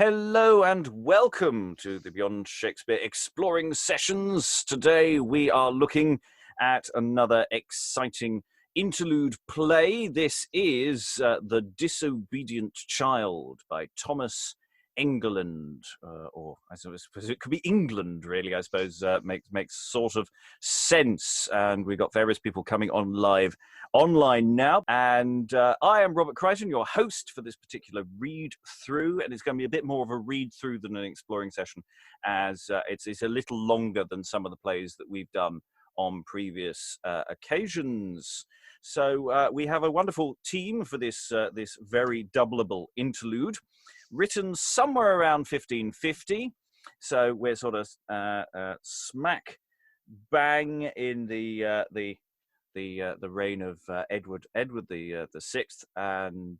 Hello and welcome to the Beyond Shakespeare Exploring Sessions. Today we are looking at another exciting interlude play. This is The Disobedient Child by Thomas Ingleand, or I suppose it could be England, really, I suppose, makes sort of sense. And we've got various people coming on live online now. And I am Robert Crighton, your host for this particular read-through, and it's going to be a bit more of a read-through than an exploring session, as it's a little longer than some of the plays that we've done on previous occasions. So we have a wonderful team for this very doubleable interlude, written somewhere around 1550. So we're sort of smack bang in the reign of Edward the Sixth, and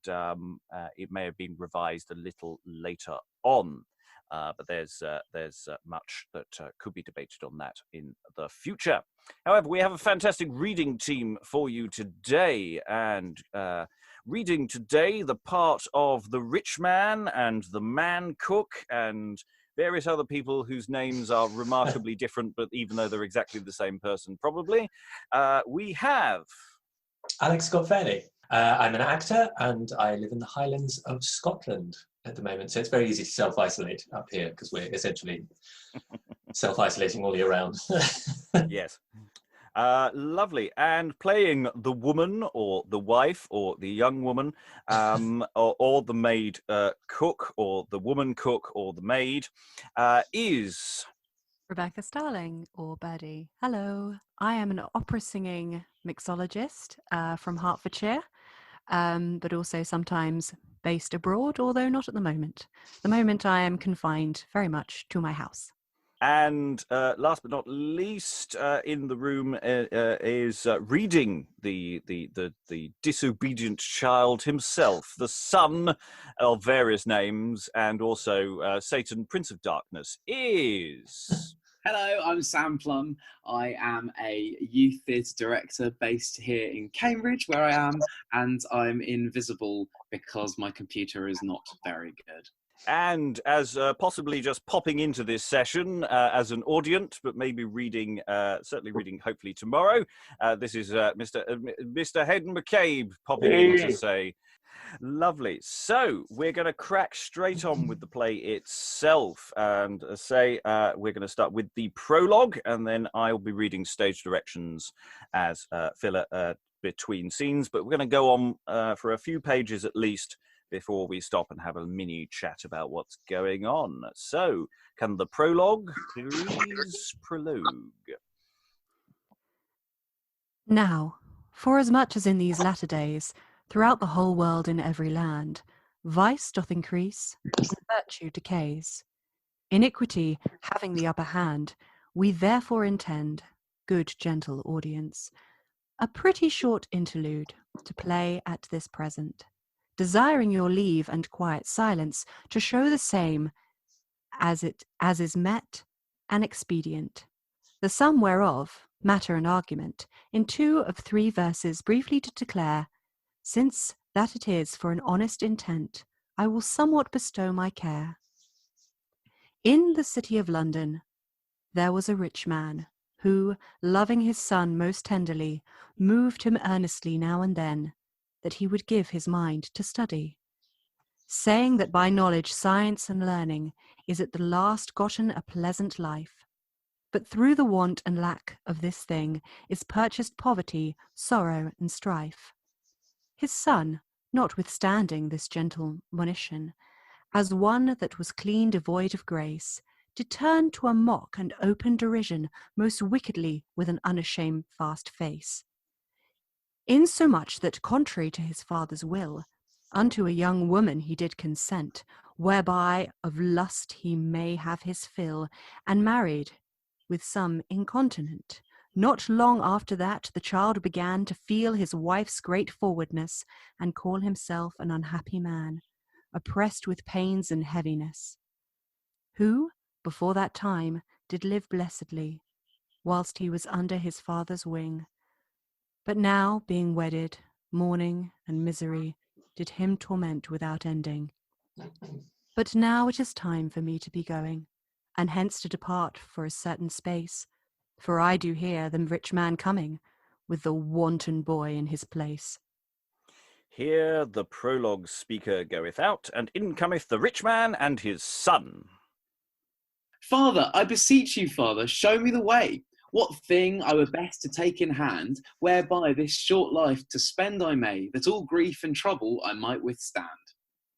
it may have been revised a little later on. But there's much that could be debated on that in the future. However, we have a fantastic reading team for you today, and reading today the part of the rich man and the man-cook and various other people whose names are remarkably different, but even though they're exactly the same person, probably, we have... Alex Scott Fairley. I'm an actor and I live in the Highlands of Scotland at the moment, so it's very easy to self-isolate up here because we're essentially self-isolating all year round. Yes. Lovely. And playing the woman or the wife or the young woman or the maid cook or the woman cook or the maid is... Rebecca Starling, or Birdie. Hello. I am an opera-singing mixologist from Hertfordshire, but also sometimes based abroad, although not at the moment. At the moment, I am confined very much to my house. And last but not least, in the room is reading the disobedient child himself, the son of various names, and also Satan, Prince of Darkness, is... Hello, I'm Sam Plumb. I am a youth theatre director based here in Cambridge, where I am, and I'm invisible because my computer is not very good. And as possibly just popping into this session as an audience, but maybe reading, certainly reading hopefully tomorrow, this is Mr. Hayden McCabe popping in to say... Lovely. So we're going to crack straight on with the play itself, and we're going to start with the prologue, and then I'll be reading stage directions as filler between scenes. But we're going to go on for a few pages at least before we stop and have a mini chat about what's going on. So, can the prologue please prologue? Now, forasmuch as in these latter days, throughout the whole world in every land, vice doth increase, and virtue decays. Iniquity having the upper hand, we therefore intend, good gentle audience, a pretty short interlude to play at this present, desiring your leave and quiet silence to show the same as is met and expedient, the sum whereof, matter and argument, in 2 of 3 verses briefly to declare. Since that it is for an honest intent, I will somewhat bestow my care. In the city of London, there was a rich man, who, loving his son most tenderly, moved him earnestly now and then, that he would give his mind to study, saying that by knowledge, science, and learning is at the last gotten a pleasant life. But through the want and lack of this thing is purchased poverty, sorrow, and strife. His son, notwithstanding this gentle monition, as one that was clean devoid of grace, did turn to a mock and open derision most wickedly with an unashamed fast face. Insomuch that, contrary to his father's will, unto a young woman he did consent, whereby of lust he may have his fill, and married with some incontinent. Not long after that, the child began to feel his wife's great forwardness, and call himself an unhappy man, oppressed with pains and heaviness, who, before that time, did live blessedly, whilst he was under his father's wing. But now, being wedded, mourning and misery did him torment without ending. But now it is time for me to be going, and hence to depart for a certain space. For I do hear the rich man coming, with the wanton boy in his place. Here the prologue speaker goeth out, and in cometh the rich man and his son. Father, I beseech you, Father, show me the way. What thing I were best to take in hand, whereby this short life to spend I may, that all grief and trouble I might withstand.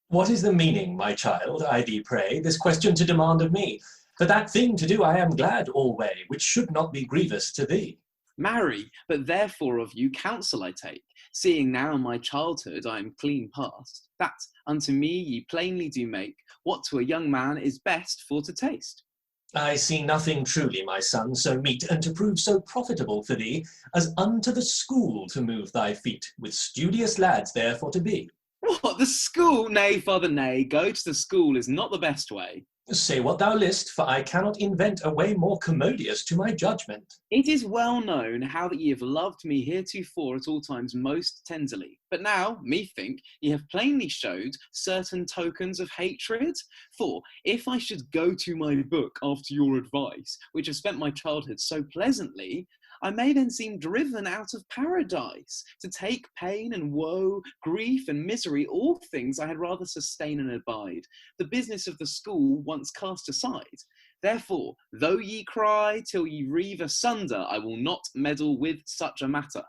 What is the meaning, my child, I thee pray, this question to demand of me? For that thing to do I am glad alway, which should not be grievous to thee. Marry, but therefore of you counsel I take, seeing now my childhood I am clean past, that unto me ye plainly do make, what to a young man is best for to taste. I see nothing truly, my son, so meet, and to prove so profitable for thee, as unto the school to move thy feet, with studious lads therefore to be. What, the school? Nay, father, nay, go to the school is not the best way. Say what thou list, for I cannot invent a way more commodious to my judgment. It is well known how that ye have loved me heretofore at all times most tenderly. But now, methink, ye have plainly showed certain tokens of hatred. For, if I should go to my book after your advice, which have spent my childhood so pleasantly, I may then seem driven out of paradise, to take pain and woe, grief and misery, all things I had rather sustain and abide, the business of the school once cast aside. Therefore, though ye cry till ye reave asunder, I will not meddle with such a matter.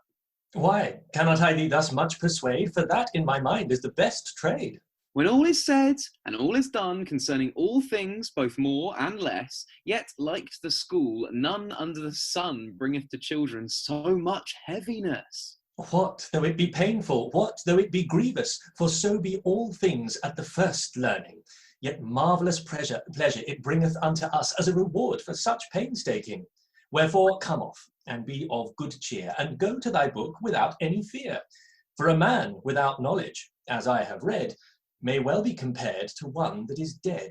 Why, cannot I thee thus much persuade? For that in my mind is the best trade. When all is said, and all is done concerning all things, both more and less, yet, like to the school, none under the sun bringeth to children so much heaviness. What though it be painful, what though it be grievous, for so be all things at the first learning, yet marvellous pleasure it bringeth unto us as a reward for such painstaking. Wherefore come off, and be of good cheer, and go to thy book without any fear. For a man without knowledge, as I have read, may well be compared to one that is dead.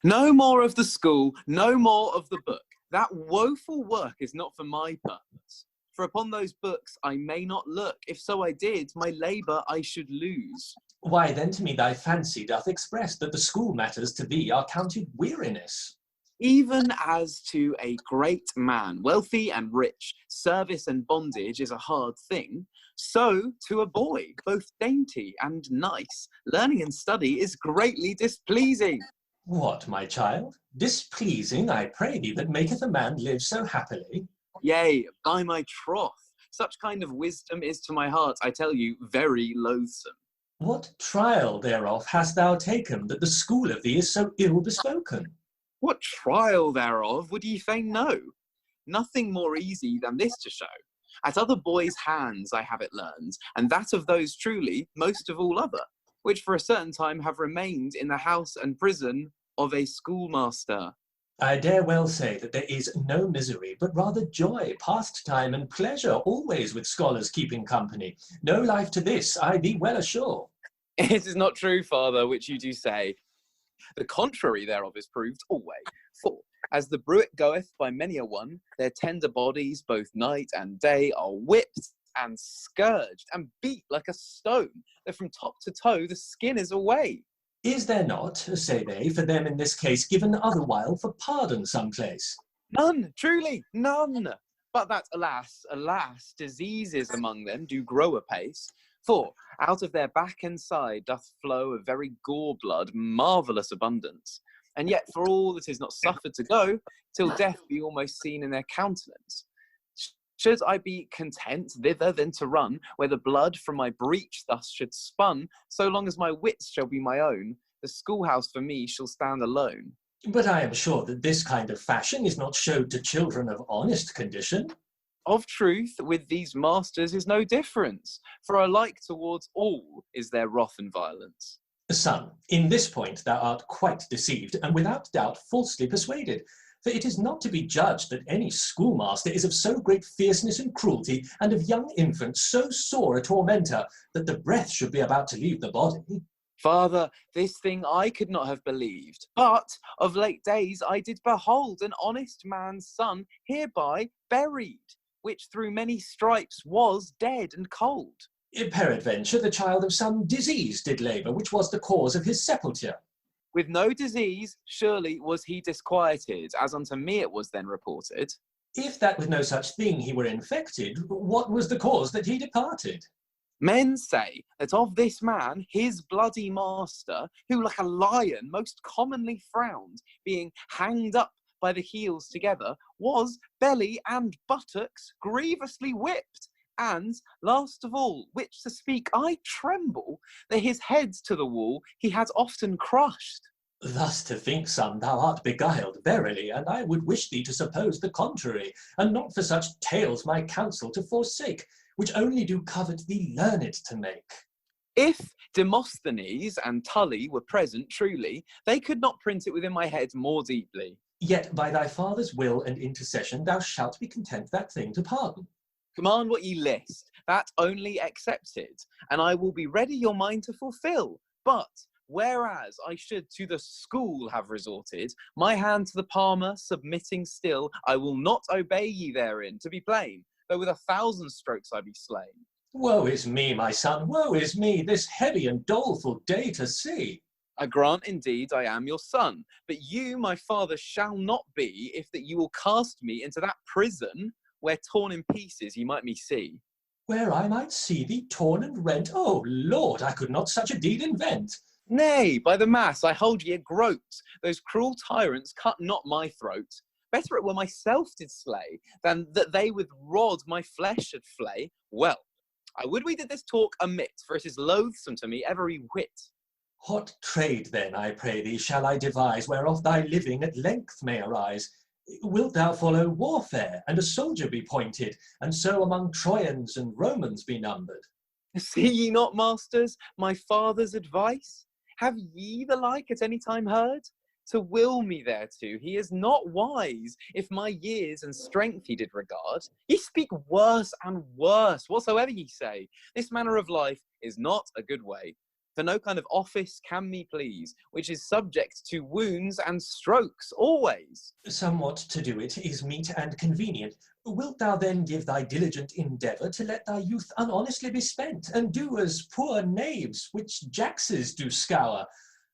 No more of the school, no more of the book. That woeful work is not for my purpose. For upon those books I may not look. If so I did, my labour I should lose. Why then to me thy fancy doth express that the school matters to thee are counted weariness. Even as to a great man, wealthy and rich, service and bondage is a hard thing, so to a boy, both dainty and nice, learning and study is greatly displeasing. What, my child? Displeasing, I pray thee, that maketh a man live so happily? Yea, by my troth, such kind of wisdom is to my heart, I tell you, very loathsome. What trial thereof hast thou taken, that the school of thee is so ill bespoken? What trial thereof would ye fain know? Nothing more easy than this to show. At other boys' hands I have it learned, and that of those truly, most of all other, which for a certain time have remained in the house and prison of a schoolmaster. I dare well say that there is no misery, but rather joy, pastime, and pleasure always with scholars keeping company. No life to this, I thee well assure. It is not true, father, which you do say. The contrary thereof is proved alway. For, as the bruit goeth by many a one, their tender bodies, both night and day, are whipped and scourged and beat like a stone, that from top to toe the skin is away. Is there not, say they, for them in this case, given otherwhile for pardon some place? None, truly, none. But that, alas, alas, diseases among them do grow apace. For out of their back and side doth flow a very gore blood, marvellous abundance. And yet for all that is not suffered to go, till death be almost seen in their countenance. Should I be content thither then to run, where the blood from my breach thus should spun, so long as my wits shall be my own, the schoolhouse for me shall stand alone. But I am sure that this kind of fashion is not showed to children of honest condition. Of truth, with these masters is no difference, for alike towards all is their wrath and violence. Son, in this point thou art quite deceived, and without doubt falsely persuaded. For it is not to be judged that any schoolmaster is of so great fierceness and cruelty, and of young infants so sore a tormentor, that the breath should be about to leave the body. Father, this thing I could not have believed, but of late days I did behold an honest man's son hereby buried, which through many stripes was dead and cold. Peradventure the child of some disease did labour, which was the cause of his sepulture. With no disease, surely was he disquieted, as unto me it was then reported. If that with no such thing he were infected, what was the cause that he departed? Men say that of this man, his bloody master, who like a lion most commonly frowned, being hanged up by the heels together, was belly and buttocks grievously whipped, and, last of all, which to speak I tremble, that his head to the wall he had often crushed. Thus to think, son, thou art beguiled, verily, and I would wish thee to suppose the contrary, and not for such tales my counsel to forsake, which only do covet the learned to make. If Demosthenes and Tully were present truly, they could not print it within my head more deeply. Yet by thy father's will and intercession thou shalt be content that thing to pardon. Command what ye list, that only accepted, and I will be ready your mind to fulfill. But whereas I should to the school have resorted, my hand to the palmer submitting still, I will not obey ye therein, to be plain, though with 1,000 strokes I be slain. Woe is me, my son, woe is me, this heavy and doleful day to see. I grant indeed I am your son, but you, my father, shall not be, if that you will cast me into that prison, where torn in pieces ye might me see. Where I might see thee torn and rent, oh Lord, I could not such a deed invent. Nay, by the mass, I hold ye a groat, those cruel tyrants cut not my throat. Better it were myself did slay, than that they with rod my flesh should flay. Well, I would we did this talk omit, for it is loathsome to me every whit. What trade then, I pray thee, shall I devise, whereof thy living at length may arise? Wilt thou follow warfare, and a soldier be pointed, and so among Trojans and Romans be numbered? See ye not, masters, my father's advice? Have ye the like at any time heard? To will me thereto, he is not wise, if my years and strength he did regard. Ye speak worse and worse, whatsoever ye say. This manner of life is not a good way. For no kind of office can me please, which is subject to wounds and strokes always. Somewhat to do it is meet and convenient. Wilt thou then give thy diligent endeavour to let thy youth unhonestly be spent, and do as poor knaves which jaxes do scour?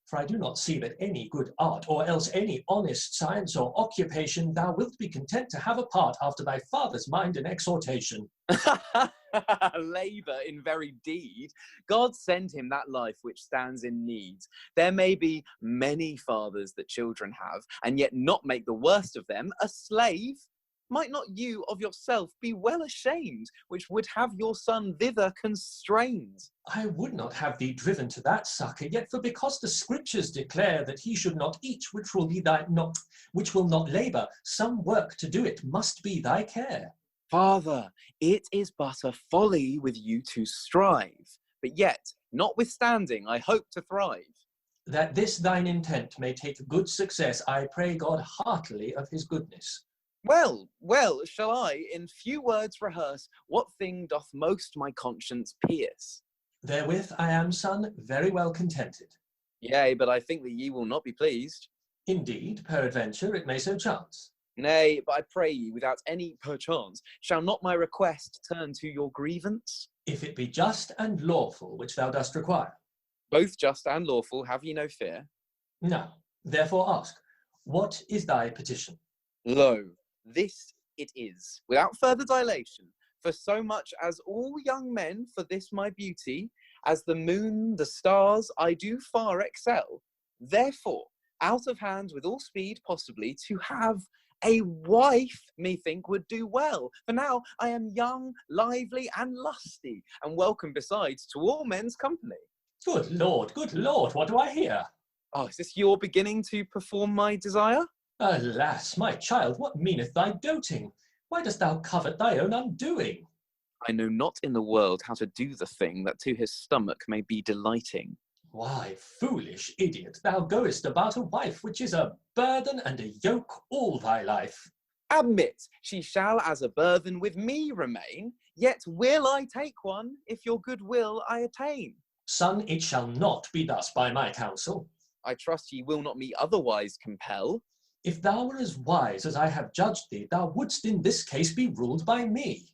For I do not see that any good art, or else any honest science or occupation, thou wilt be content to have a part after thy father's mind and exhortation. Labour in very deed. God send him that life which stands in need. There may be many fathers that children have, and yet not make the worst of them a slave. Might not you of yourself be well ashamed, which would have your son thither constrained? I would not have thee driven to that succour, yet for because the scriptures declare that he should not eat which will not labour, some work to do it must be thy care. Father, it is but a folly with you to strive, but yet, notwithstanding, I hope to thrive. That this thine intent may take good success, I pray God heartily of his goodness. Well, shall I in few words rehearse what thing doth most my conscience pierce? Therewith I am, son, very well contented. Yea, but I think that ye will not be pleased. Indeed, peradventure it may so chance. Nay, but I pray ye, without any perchance, shall not my request turn to your grievance? If it be just and lawful which thou dost require. Both just and lawful, have ye no fear? Now, therefore ask, what is thy petition? Lo, this it is, without further dilation, for so much as all young men for this my beauty, as the moon, the stars, I do far excel. Therefore, out of hand with all speed possibly, to have a wife, methink, would do well. For now I am young, lively, and lusty, and welcome besides to all men's company. Good Lord, what do I hear? Oh, is this your beginning to perform my desire? Alas, my child, what meaneth thy doting? Why dost thou covet thy own undoing? I know not in the world how to do the thing that to his stomach may be delighting. Why, foolish idiot, thou goest about a wife which is a burden and a yoke all thy life. Admit she shall as a burthen with me remain, yet will I take one, if your good will I attain. Son, it shall not be thus by my counsel. I trust ye will not me otherwise compel. If thou were as wise as I have judged thee, thou wouldst in this case be ruled by me.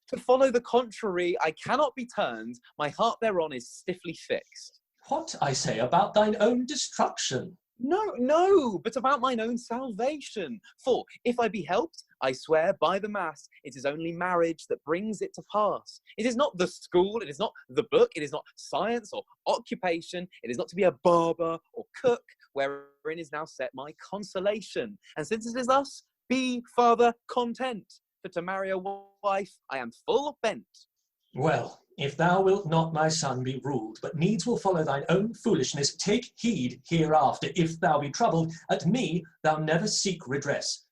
To follow the contrary I cannot be turned, my heart thereon is stiffly fixed. What, I say, about thine own destruction? No, but about mine own salvation. For if I be helped, I swear by the mass, it is only marriage that brings it to pass. It is not the school, it is not the book, it is not science or occupation, it is not to be a barber or cook, wherein is now set my consolation. And since it is thus, be, father, content, for to marry a wife I am full bent. Well, if thou wilt not, my son, be ruled, but needs will follow thine own foolishness, take heed hereafter. If thou be troubled at me, thou never seek redress.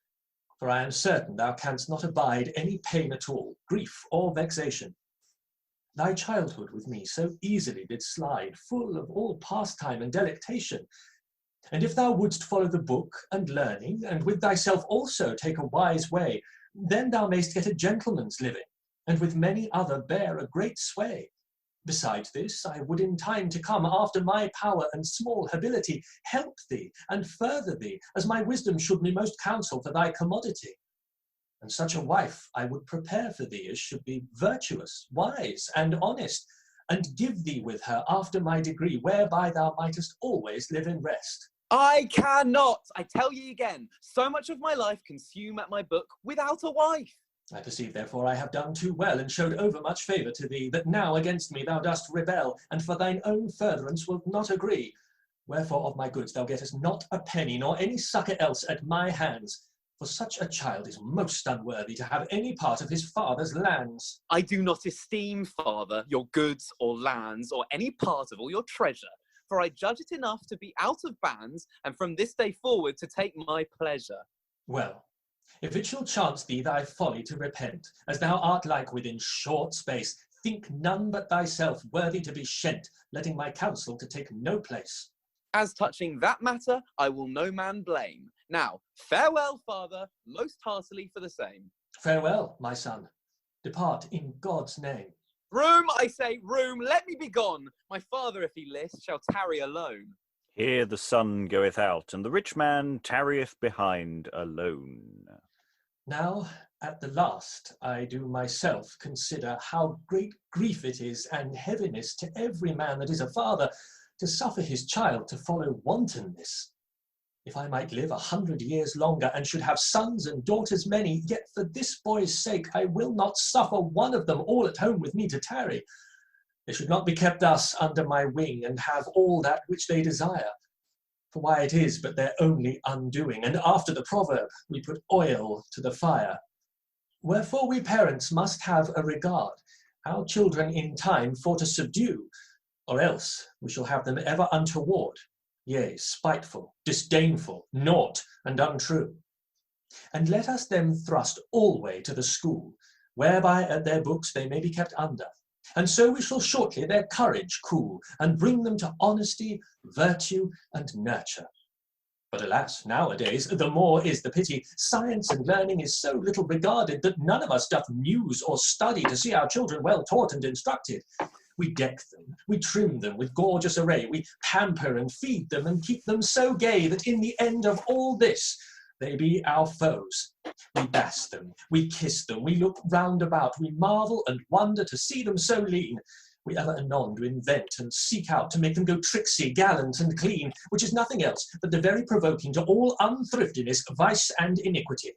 For I am certain thou canst not abide any pain at all, grief or vexation. Thy childhood with me so easily did slide, full of all pastime and delectation. And if thou wouldst follow the book and learning, and with thyself also take a wise way, then thou mayst get a gentleman's living, and with many other bear a great sway. Besides this, I would in time to come, after my power and small ability, help thee and further thee, as my wisdom should me most counsel for thy commodity. And such a wife I would prepare for thee as should be virtuous, wise, and honest, and give thee with her after my degree, whereby thou mightest always live in rest. I cannot, I tell ye again, so much of my life consume at my book without a wife. I perceive, therefore, I have done too well, and showed over much favour to thee, that now against me thou dost rebel, and for thine own furtherance wilt not agree. Wherefore of my goods thou gettest not a penny, nor any succour else at my hands. For such a child is most unworthy to have any part of his father's lands. I do not esteem, father, your goods or lands, or any part of all your treasure, for I judge it enough to be out of bands, and from this day forward to take my pleasure. Well, if it shall chance thee thy folly to repent, as thou art like within short space, think none but thyself worthy to be shent, letting my counsel to take no place. As touching that matter, I will no man blame. Now, farewell, father, most heartily for the same. Farewell, my son. Depart in God's name. Room, I say, room, let me be gone. My father, if he list, shall tarry alone. Here the sun goeth out, and the rich man tarrieth behind alone. Now, at the last, I do myself consider how great grief it is and heaviness to every man that is a father to suffer his child to follow wantonness. If I might live 100 years longer, and should have sons and daughters many, yet for this boy's sake I will not suffer one of them all at home with me to tarry. They should not be kept thus under my wing, and have all that which they desire. For why it is but their only undoing, and after the proverb, we put oil to the fire. Wherefore we parents must have a regard, our children in time for to subdue, or else we shall have them ever untoward, yea, spiteful, disdainful, naught, and untrue. And let us them thrust alway to the school, whereby at their books they may be kept under. And so we shall shortly their courage cool, and bring them to honesty, virtue, and nurture. But alas, nowadays, the more is the pity. Science and learning is so little regarded, that none of us doth muse or study to see our children well taught and instructed. We deck them, we trim them with gorgeous array, we pamper and feed them, and keep them so gay, that in the end of all this, they be our foes. We bask them, we kiss them, we look round about, we marvel and wonder to see them so lean. We ever anon do invent and seek out to make them go tricksy, gallant, and clean, which is nothing else but the very provoking to all unthriftiness, vice, and iniquity.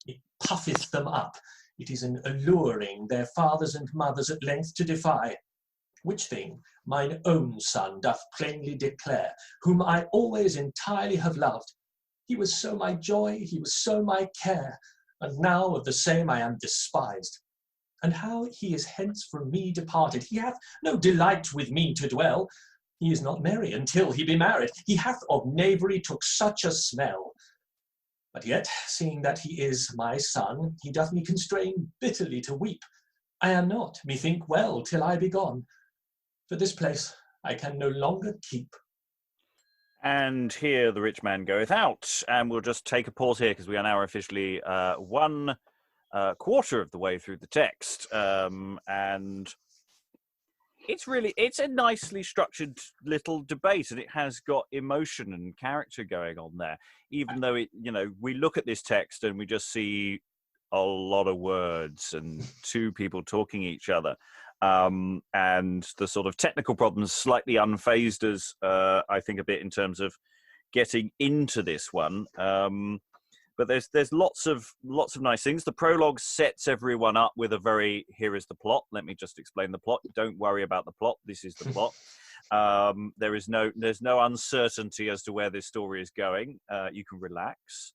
It puffeth them up, it is an alluring their fathers and mothers at length to defy. Which thing mine own son doth plainly declare, whom I always entirely have loved. He was so my joy, he was so my care, and now of the same I am despised. And how he is hence from me departed, he hath no delight with me to dwell. He is not merry until he be married, he hath of knavery took such a smell. But yet, seeing that he is my son, he doth me constrain bitterly to weep. I am not, methink, well till I be gone. For this place I can no longer keep. And here the rich man goeth out, and we'll just take a pause here because we are now officially one quarter of the way through the text, and it's a nicely structured little debate, and it has got emotion and character going on there. Even though we look at this text and we just see a lot of words and two people talking each other. And the sort of technical problems slightly unfazed us, I think, a bit in terms of, getting into this one. But there's lots of nice things. The prologue sets everyone up with a very, here is the plot. Let me just explain the plot. Don't worry about the plot. This is the plot. There's no uncertainty as to where this story is going. You can relax.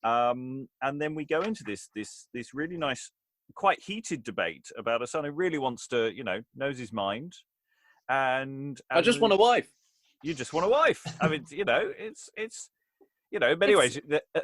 And then we go into this really nice, quite heated debate about a son who really wants to, knows his mind. And I just want a wife. You just want a wife. I mean, it's in many ways,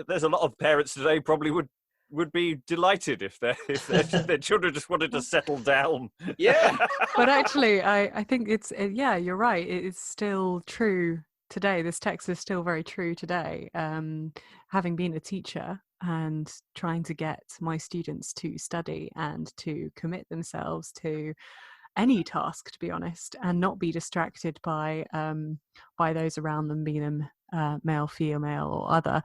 there's a lot of parents today probably would be delighted if their children just wanted to settle down. Yeah. But actually, I think you're right. It's still true today. This text is still very true today. Having been a teacher and trying to get my students to study and to commit themselves to any task, to be honest, and not be distracted by those around them, be them male, female, or other.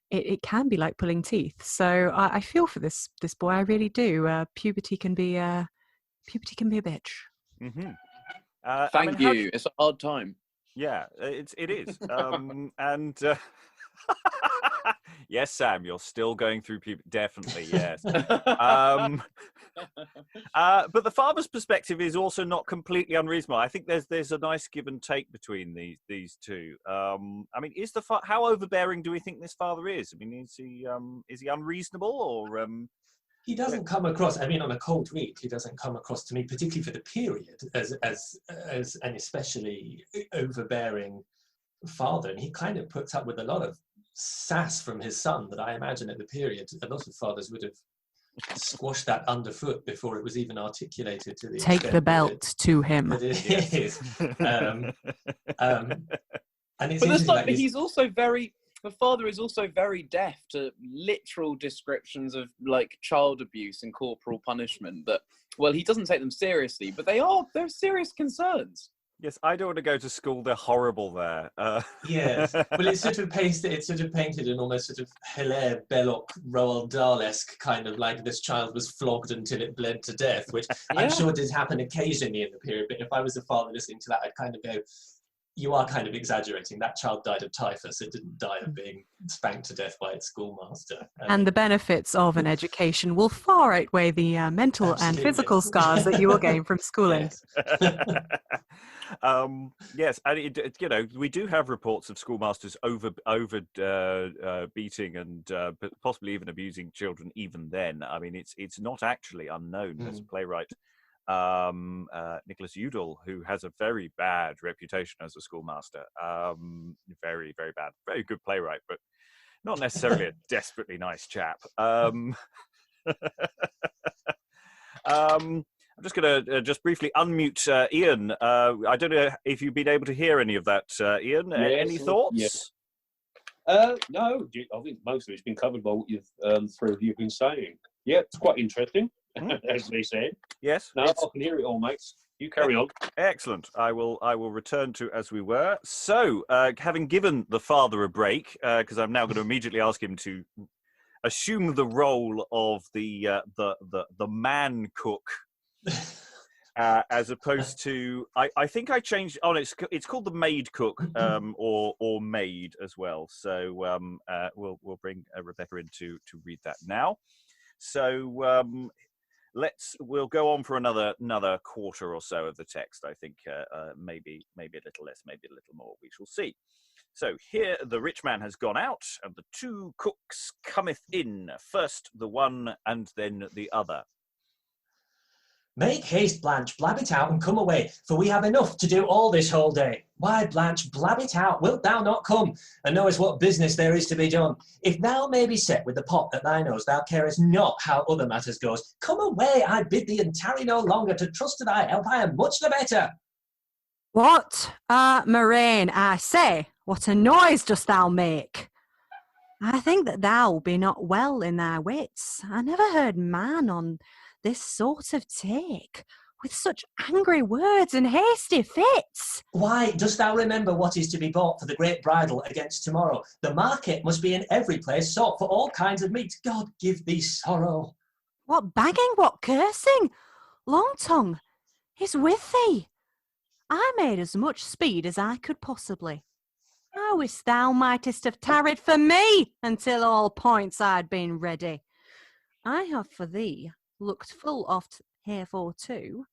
It can be like pulling teeth. So I feel for this boy. I really do. Puberty can be a bitch. Mm-hmm. Thank you. It's a hard time. Yeah, it is. And yes, Sam, you're still going through puberty. Definitely, yes. But the father's perspective is also not completely unreasonable. I think there's a nice give and take between these two. I mean, how overbearing do we think this father is? I mean, is he unreasonable, or he doesn't come across? I mean, on a cold read, he doesn't come across to me, particularly for the period, as an especially overbearing father. And he kind of puts up with a lot of sass from his son that I imagine at the period a lot of fathers would have squashed that underfoot before it was even articulated to the Take the belt to him. But it is. And it's but he's also the father is also very deaf to literal descriptions of like child abuse and corporal punishment that, well, he doesn't take them seriously, but they're serious concerns. Yes, I don't want to go to school. They're horrible there. Yes, well, it's sort of painted in almost sort of Hilaire Belloc, Roald Dahl-esque kind of like this child was flogged until it bled to death, which I'm sure did happen occasionally in the period. But if I was a father listening to that, I'd kind of go, you are kind of exaggerating. That child died of typhus. It didn't die of being spanked to death by its schoolmaster. And the benefits of an education will far outweigh the mental and physical scars that you will gain from schooling. Yes, and we do have reports of schoolmasters over beating and possibly even abusing children. Even then, I mean, it's not actually unknown. There's a playwright, Nicholas Udall, who has a very bad reputation as a schoolmaster. Very, very bad. Very good playwright, but not necessarily a desperately nice chap. I'm just going to just briefly unmute Ian. I don't know if you've been able to hear any of that, Ian. Yes, any thoughts? Yes. No, I think most of it's been covered by what three of you have been saying. Yeah, it's quite interesting, as they said. Yes. No, I can hear it all, mates. You carry on. Excellent. I will return to as we were. So, having given the father a break, because I'm now going to immediately ask him to assume the role of the man cook. As opposed to, I think I changed. Oh, it's called the maid-cook, or maid as well. So we'll bring Rebecca in to read that now. So we'll go on for another quarter or so of the text. I think maybe a little less, maybe a little more. We shall see. So here the rich man has gone out, and the two cooks cometh in, first the one and then the other. Make haste, Blanche, blab it out and come away, for we have enough to do all this whole day. Why, Blanche, blab it out, wilt thou not come, and knowest what business there is to be done? If thou may be set with the pot that thou knows, thou carest not how other matters goes. Come away, I bid thee, and tarry no longer, to trust to thy help, I am much the better. What, Moraine, I say, what a noise dost thou make? I think that thou be not well in thy wits. I never heard man on this sort of take, with such angry words and hasty fits. Why, dost thou remember what is to be bought for the great bridal against tomorrow? The market must be in every place sought for all kinds of meat. God give thee sorrow. What bagging, what cursing? Long tongue is with thee. I made as much speed as I could possibly. I wish thou mightest have tarried for me until all points I'd been ready. I have for thee looked full oft hereforto,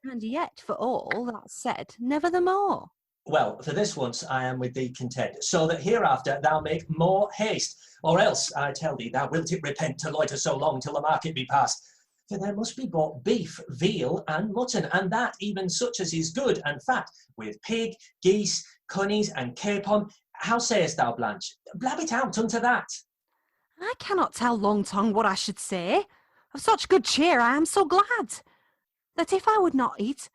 and yet for all that's said, never the more. Well, for this once I am with thee content, so that hereafter thou make more haste, or else, I tell thee, thou wilt it repent to loiter so long till the market be past. For there must be bought beef, veal, and mutton, and that even such as is good and fat, with pig, geese, cunnies, and capon. How sayest thou, Blanche? Blab it out unto that. I cannot tell Long Tongue what I should say. Of such good cheer I am so glad, that if I would not eat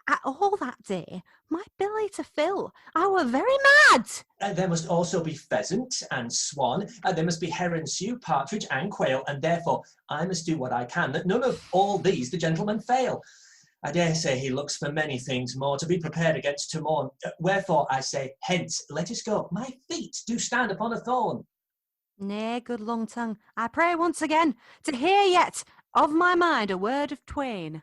at all that day, my belly to fill, I were very mad. There must also be pheasant and swan, there must be heron, stew, partridge, and quail, and therefore I must do what I can, that none of all these the gentleman fail. I dare say he looks for many things more, to be prepared against to morn. Wherefore I say, hence, let us go. My feet do stand upon a thorn. Nay, good Long Tongue, I pray once again to hear yet of my mind a word of twain.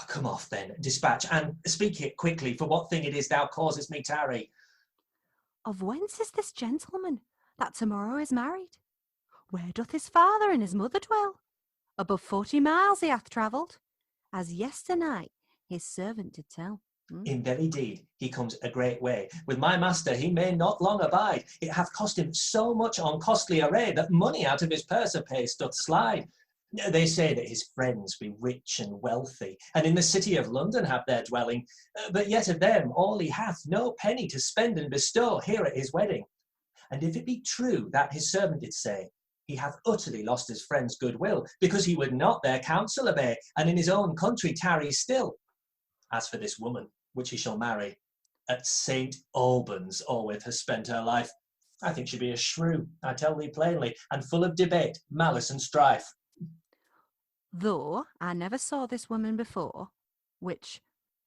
Come off then, dispatch, and speak it quickly, for what thing it is thou causest me tarry. Of whence is this gentleman that tomorrow is married? Where doth his father and his mother dwell? Above 40 miles he hath travelled, as yesternight his servant did tell. In very deed, he comes a great way. With my master he may not long abide. It hath cost him so much on costly array, that money out of his purse apace doth slide. They say that his friends be rich and wealthy, and in the city of London have their dwelling, but yet of them all he hath no penny to spend and bestow here at his wedding. And if it be true that his servant did say, he hath utterly lost his friends' goodwill, because he would not their counsel obey, and in his own country tarry still. As for this woman, which he shall marry, at St. Albans always has spent her life, I think she be a shrew, I tell thee plainly, and full of debate, malice, and strife. Though I never saw this woman before, which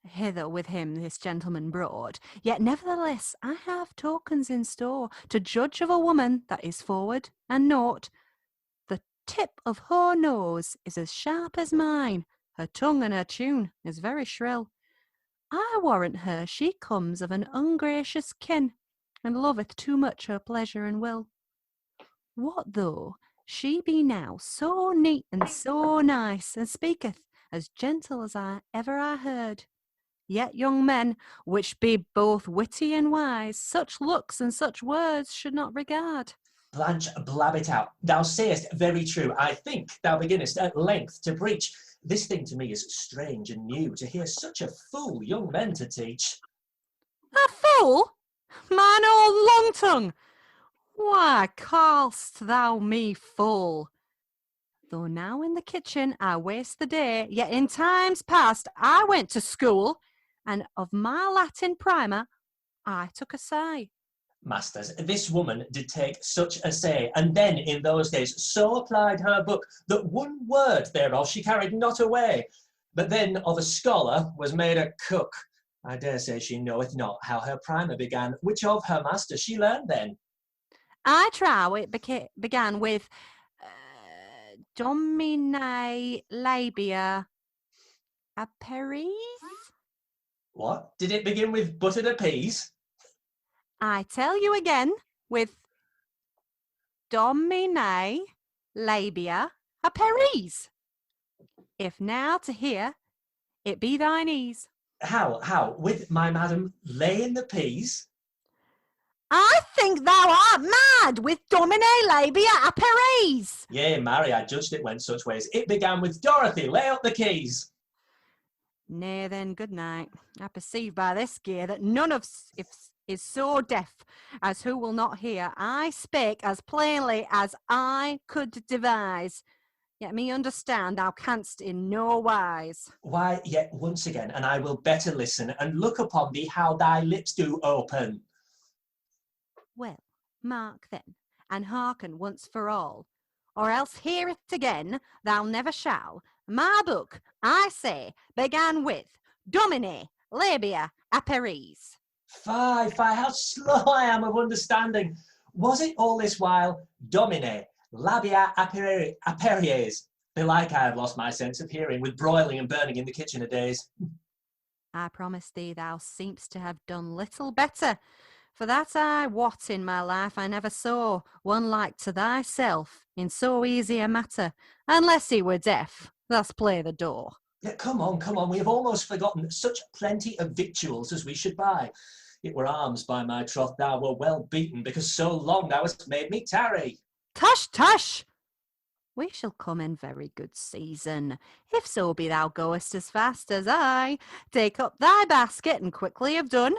hither with him this gentleman brought, yet nevertheless I have tokens in store to judge of a woman that is forward and naught. The tip of her nose is as sharp as mine, her tongue and her tune is very shrill. I warrant her she comes of an ungracious kin, and loveth too much her pleasure and will. What though she be now so neat and so nice, and speaketh as gentle as ever I heard? Yet young men, which be both witty and wise, such looks and such words should not regard. Blanche, blab it out. Thou sayest very true. I think thou beginnest at length to preach. This thing to me is strange and new, to hear such a fool young men to teach. A fool? Mine old Long Tongue! Why call'st thou me fool? Though now in the kitchen I waste the day, yet in times past I went to school, and of my Latin primer I took a sigh. Masters, this woman did take such a say, and then in those days so applied her book, that one word thereof she carried not away. But then of a scholar was made a cook. I dare say she knoweth not how her primer began, which of her master she learned then. I trow it began with Domine labia aperis. What? Did it begin with buttered peas? I tell you again, with Domine labia aperis. If now to hear, it be thine ease. How? With my madam laying the peas? I think thou art mad with Domine labia aperis. Yea, marry, I judged it went such ways. It began with Dorothy, lay out the keys. Nay then, good night. I perceive by this gear that none of is so deaf as who will not hear. I spake as plainly as I could devise. Yet me understand thou canst in no wise. Why, yet once again, and I will better listen, and look upon thee how thy lips do open. Well, mark then, and hearken once for all, or else hear it again thou never shall. My book, I say, began with Domine labia aperis. Fie, how slow I am of understanding. Was it all this while Domine labia aperies? Belike I have lost my sense of hearing with broiling and burning in the kitchen a days. I promise thee thou seemst to have done little better, For that I wot in my life I never saw one like to thyself in so easy a matter, unless he were deaf, thus play the door. Yeah, come on, we have almost forgotten such plenty of victuals as we should buy. It were arms, by my troth, thou were well beaten, because so long thou hast made me tarry. Tush, tush! We shall come in very good season, if so be thou goest as fast as I. Take up thy basket and quickly have done.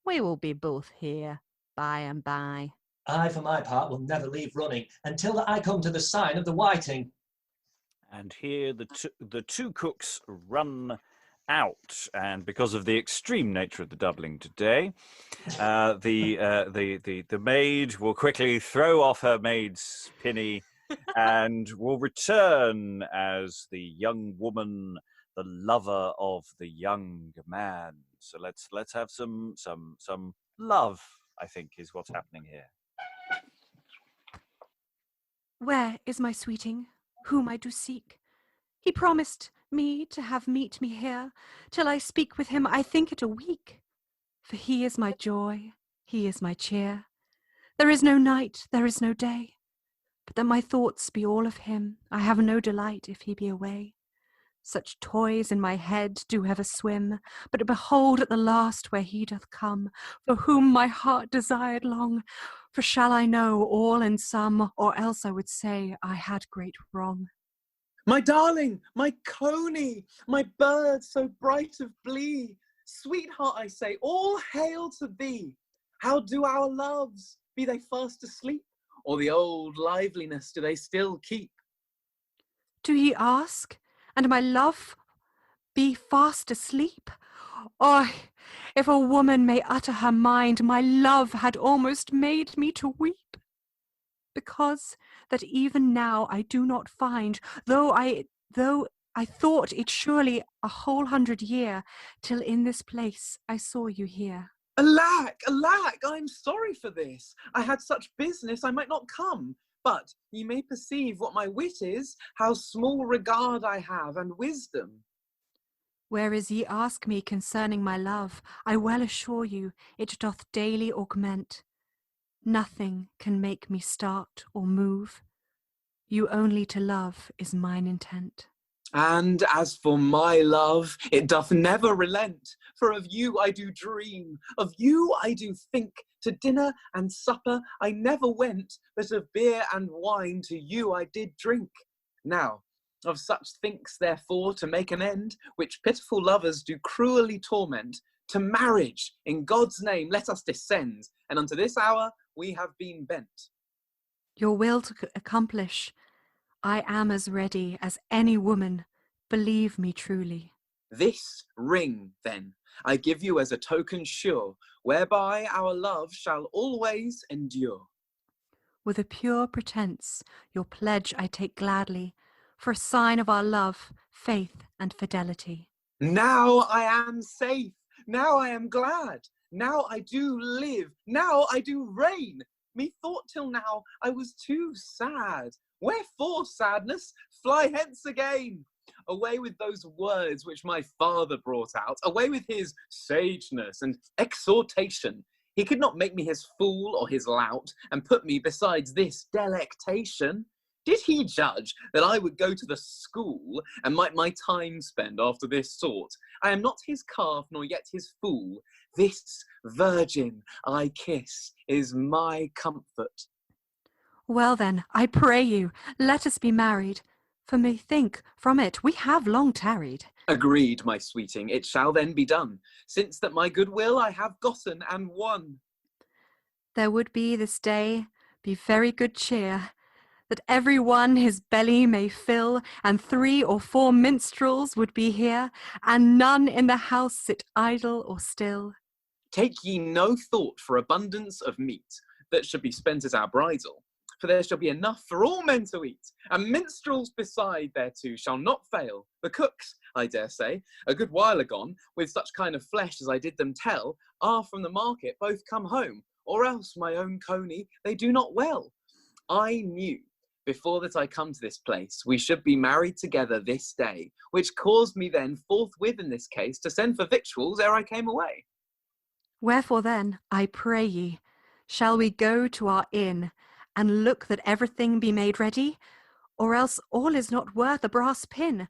We will be both here by and by. I, for my part, will never leave running until that I come to the sign of the whiting. And here the two cooks run out, and because of the extreme nature of the doubling today, the maid will quickly throw off her maid's pinny and will return as the young woman, the lover of the young man. So let's have some love, I think, is what's happening here. Where is my sweeting, whom I do seek? He promised me to have meet me here, till I speak with him I think it a week. For he is my joy, he is my cheer. There is no night, there is no day, but that my thoughts be all of him, I have no delight if he be away. Such toys in my head do ever swim, but behold at the last where he doth come, for whom my heart desired long. For shall I know all in sum, or else I would say I had great wrong. My darling, my coney, my bird so bright of blee, sweetheart, I say, all hail to thee. How do our loves? Be they fast asleep, or the old liveliness do they still keep? Do ye ask, and my love be fast asleep? Or, if a woman may utter her mind, my love had almost made me to weep. Because that even now I do not find, though I thought it surely a whole 100 year, till in this place I saw you here. Alack, alack, I am sorry for this. I had such business I might not come. But ye may perceive what my wit is, how small regard I have, and wisdom. Whereas ye ask me concerning my love, I well assure you it doth daily augment. Nothing can make me start or move. You only to love is mine intent. And as for my love, it doth never relent. For of you I do dream, of you I do think. To dinner and supper I never went, but of beer and wine to you I did drink. Now, of such thinks therefore to make an end, which pitiful lovers do cruelly torment, to marriage in God's name let us descend, and unto this hour we have been bent. Your will to accomplish, I am as ready as any woman, believe me truly. This ring, then, I give you as a token sure, whereby our love shall always endure. With a pure pretence, your pledge I take gladly, for a sign of our love, faith, and fidelity. Now I am safe, now I am glad, now I do live, now I do reign. Methought till now I was too sad. Wherefore, sadness, fly hence again. Away with those words which my father brought out, away with his sageness and exhortation. He could not make me his fool or his lout, and put me besides this delectation. Did he judge that I would go to the school, and might my time spend after this sort? I am not his calf, nor yet his fool. This virgin I kiss is my comfort. Well then, I pray you, let us be married. For methink, from it we have long tarried. Agreed, my sweeting, it shall then be done, since that my goodwill I have gotten and won. There would be this day be very good cheer, that every one his belly may fill, and 3 or 4 minstrels would be here, and none in the house sit idle or still. Take ye no thought for abundance of meat that should be spent as our bridal, for there shall be enough for all men to eat, and minstrels beside thereto shall not fail. The cooks, I dare say, a good while agone, with such kind of flesh as I did them tell, are from the market both come home, or else my own coney they do not well. I knew, before that I come to this place, we should be married together this day, which caused me then forthwith in this case to send for victuals ere I came away. Wherefore then, I pray ye, Shall we go to our inn and look that everything be made ready? Or else all is not worth a brass pin.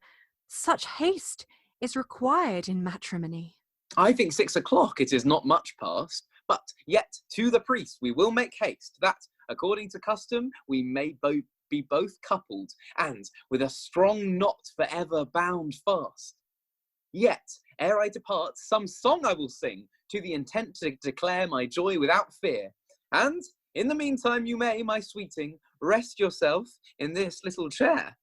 Such haste is required in matrimony. I think 6 o'clock, it is not much past, but yet to the priest we will make haste, that, according to custom, we may be both coupled, and with a strong knot forever bound fast. Yet, ere I depart, some song I will sing, to the intent to declare my joy without fear. And, in the meantime, you may, my sweeting, rest yourself in this little chair.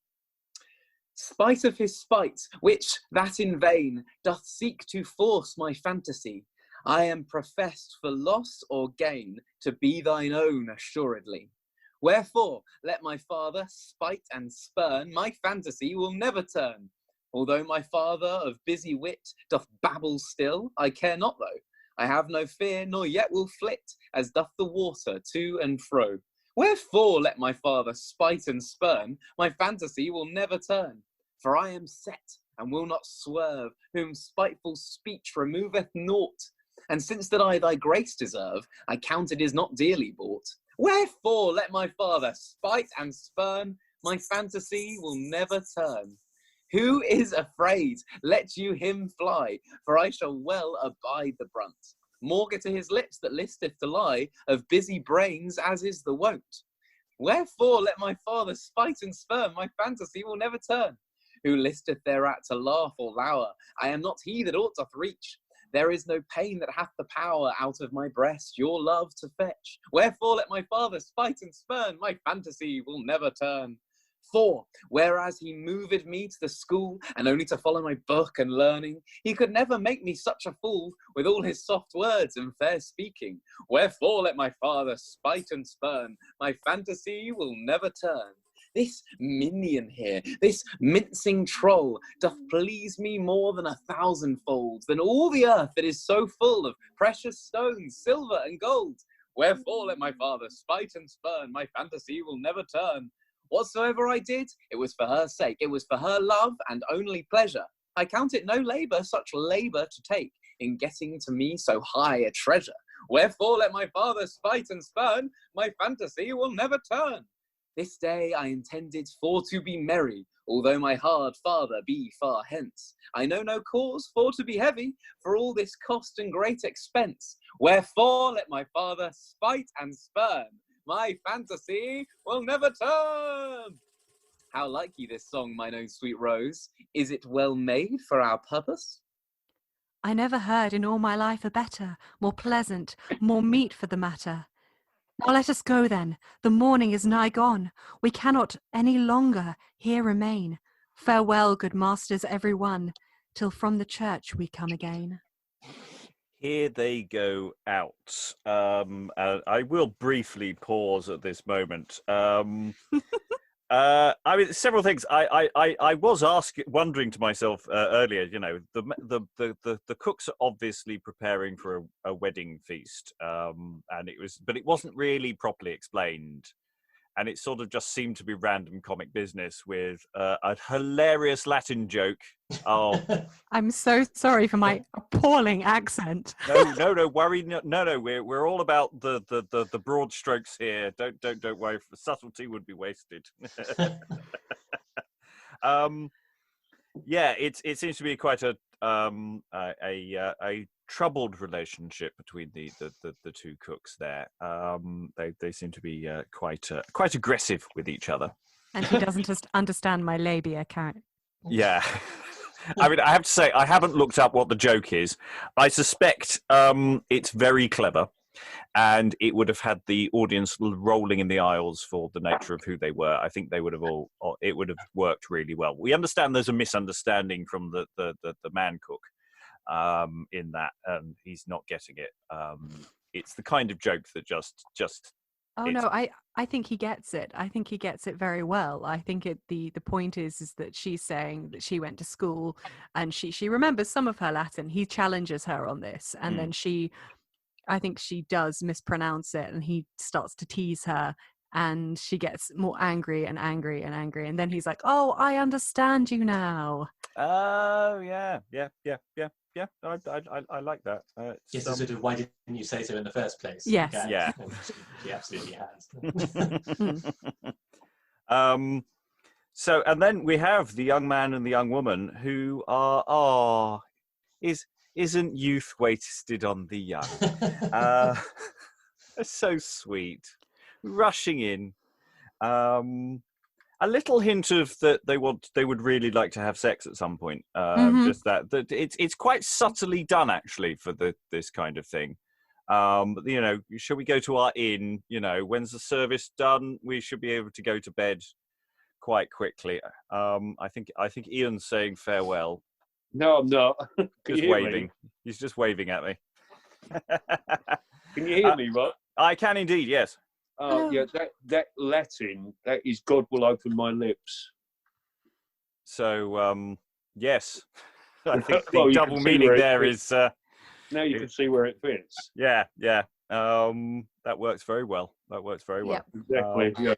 Spite of his spite, which, that in vain, doth seek to force my fantasy, I am professed for loss or gain to be thine own assuredly. Wherefore, let my father spite and spurn, my fantasy will never turn. Although my father of busy wit doth babble still, I care not though. I have no fear, nor yet will flit, as doth the water to and fro. Wherefore let my father spite and spurn, my fantasy will never turn. For I am set, and will not swerve, whom spiteful speech removeth naught. And since that I thy grace deserve, I count it is not dearly bought. Wherefore let my father spite and spurn, my fantasy will never turn. Who is afraid? Let you him fly, for I shall well abide the brunt. Maugre to his lips that listeth to lie, of busy brains as is the wont. Wherefore let my father spite and spurn, my fantasy will never turn. Who listeth thereat to laugh or lour, I am not he that aught doth reach. There is no pain that hath the power out of my breast your love to fetch. Wherefore let my father spite and spurn, my fantasy will never turn. For, whereas he moved me to the school, and only to follow my book and learning, he could never make me such a fool, with all his soft words and fair speaking. Wherefore let my father spite and spurn, my fantasy will never turn. This minion here, this mincing troll, doth please me more than 1,000-fold, than all the earth that is so full of precious stones, silver and gold. Wherefore let my father spite and spurn, my fantasy will never turn. Whatsoever I did, it was for her sake, it was for her love and only pleasure. I count it no labour, such labour to take, in getting to me so high a treasure. Wherefore let my father spite and spurn, my fantasy will never turn. This day I intended for to be merry, although my hard father be far hence. I know no cause for to be heavy, for all this cost and great expense. Wherefore let my father spite and spurn, my fantasy will never turn. How like ye this song, mine own sweet rose? Is it well made for our purpose? I never heard in all my life a better, more pleasant, more meet for the matter. Now let us go then, the morning is nigh gone, we cannot any longer here remain. Farewell, good masters every one, till from the church we come again. Here they go out. I will briefly pause at this moment. I mean, several things. I was wondering to myself earlier. You know, the cooks are obviously preparing for a wedding feast, and but it wasn't really properly explained, and it sort of just seemed to be random comic business with a hilarious Latin joke. Oh, I'm so sorry for my appalling accent. No, worry, no. We're all about the broad strokes here. Don't worry. Subtlety would be wasted. Yeah, it seems to be quite a troubled relationship between the two cooks there. They seem to be quite aggressive with each other. And he doesn't understand my labia count. Yeah. I mean, I have to say, I haven't looked up what the joke is. I suspect it's very clever, and it would have had the audience rolling in the aisles for the nature of who they were. I think they would have it would have worked really well. We understand there's a misunderstanding from the man cook in that, and he's not getting it. It's the kind of joke that just. Oh no, I think he gets it. I think he gets it very well. I think the point is that she's saying that she went to school and she remembers some of her Latin. He challenges her on this, and then I think she does mispronounce it, and he starts to tease her, and she gets more angry and angry and angry, and then he's like, "Oh, I understand you now." Oh yeah. I like that. Yes, so sort of, why didn't you say so in the first place? Yes. Okay. Yeah. She absolutely has. So, and then we have the young man and the young woman who are, isn't youth wasted on the young? They're so sweet, rushing in. A little hint of that they would really like to have sex at some point. Just that it's quite subtly done actually for this kind of thing. You know, shall we go to our inn? You know, when's the service done? We should be able to go to bed quite quickly. I think Ian's saying farewell. No, I'm not. Just waving. He's just waving at me. Can you hear me, Rob? I can indeed, yes. Oh, yeah, that Latin, that is God will open my lips. So, yes. I think the Well, double meaning there is... now you can see where it fits. Yeah. That works very well. Exactly,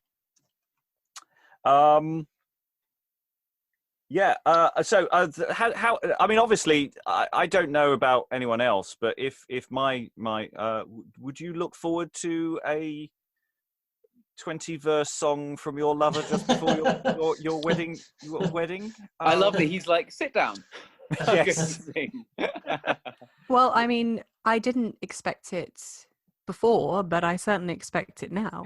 So, how? I mean, obviously, I don't know about anyone else, but if my would you look forward to a 20-verse song from your lover just before your wedding? I love that he's like, sit down. Yes. Well, I mean, I didn't expect it before, but I certainly expect it now.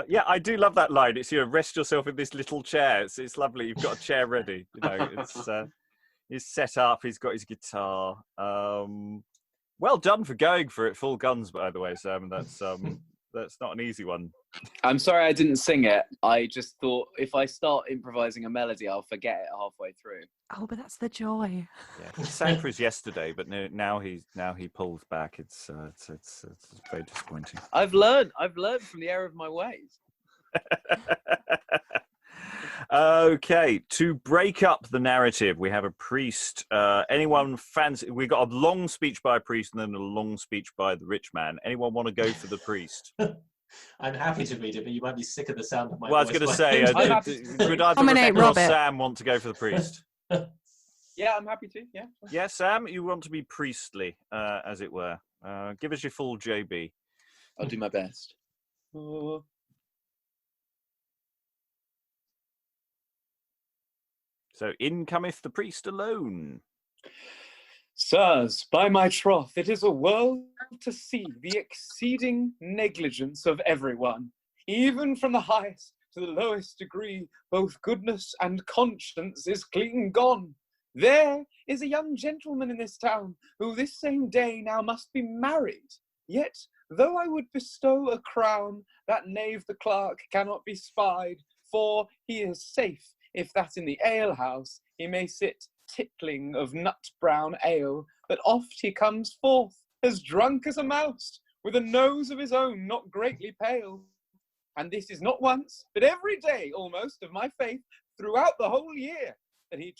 Yeah, I do love that line. It's, you know, rest yourself in this little chair. It's lovely. You've got a chair ready. You know, he's set up. He's got his guitar. Well done for going for it full guns, by the way, Sam. That's not an easy one. I'm sorry I didn't sing it. I just thought if I start improvising a melody, I'll forget it halfway through. Oh, but that's the joy. Yeah, he sang for us yesterday, but now he pulls back. It's very disappointing. I've learned from the error of my ways. Okay, to break up the narrative, we have a priest. Anyone fancy? We got a long speech by a priest and then a long speech by the rich man. Anyone want to go for the priest? I'm happy to read it, but you might be sick of the sound of my voice. Well, I was going to say, would either Nominate Rebecca or Robert. Sam want to go for the priest? Yeah, I'm happy to. Yeah. Yeah, Sam, you want to be priestly, as it were. Give us your full JB. I'll do my best. So, in cometh the priest alone. Sirs, by my troth, it is a world to see the exceeding negligence of everyone, even from the highest to the lowest degree. Both goodness and conscience is clean gone. There is a young gentleman in this town who this same day now must be married. Yet, though I would bestow a crown, that knave the clerk cannot be spied, for he is safe, if that in the alehouse he may sit tippling of nut-brown ale, but oft he comes forth as drunk as a mouse, with a nose of his own not greatly pale. And this is not once, but every day almost of my faith, throughout the whole year, that he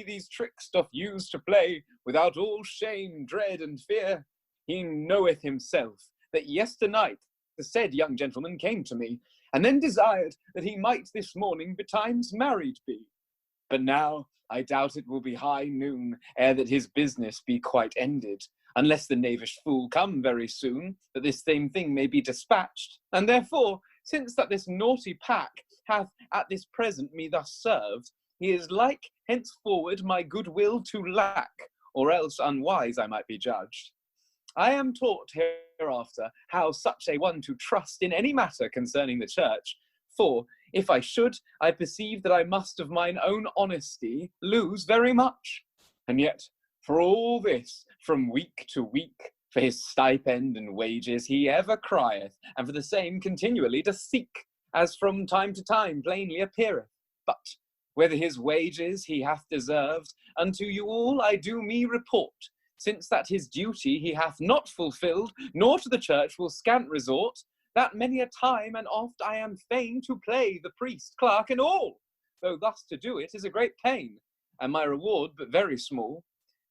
these tricks doth use to play, without all shame, dread, and fear. He knoweth himself that yesternight the said young gentleman came to me, and then desired that he might this morning betimes married be. But now I doubt it will be high noon ere that his business be quite ended, unless the knavish fool come very soon, that this same thing may be dispatched. And therefore, since that this naughty pack hath at this present me thus served, he is like henceforward my goodwill to lack, or else unwise I might be judged. I am taught hereafter how such a one to trust in any matter concerning the church, for if I should, I perceive that I must of mine own honesty lose very much. And yet, for all this, from week to week, for his stipend and wages he ever crieth, and for the same continually doth seek, as from time to time plainly appeareth. But whether his wages he hath deserved, unto you all I do me report, since that his duty he hath not fulfilled, nor to the church will scant resort, that many a time and oft I am fain to play the priest, clerk, and all, though thus to do it is a great pain, and my reward but very small.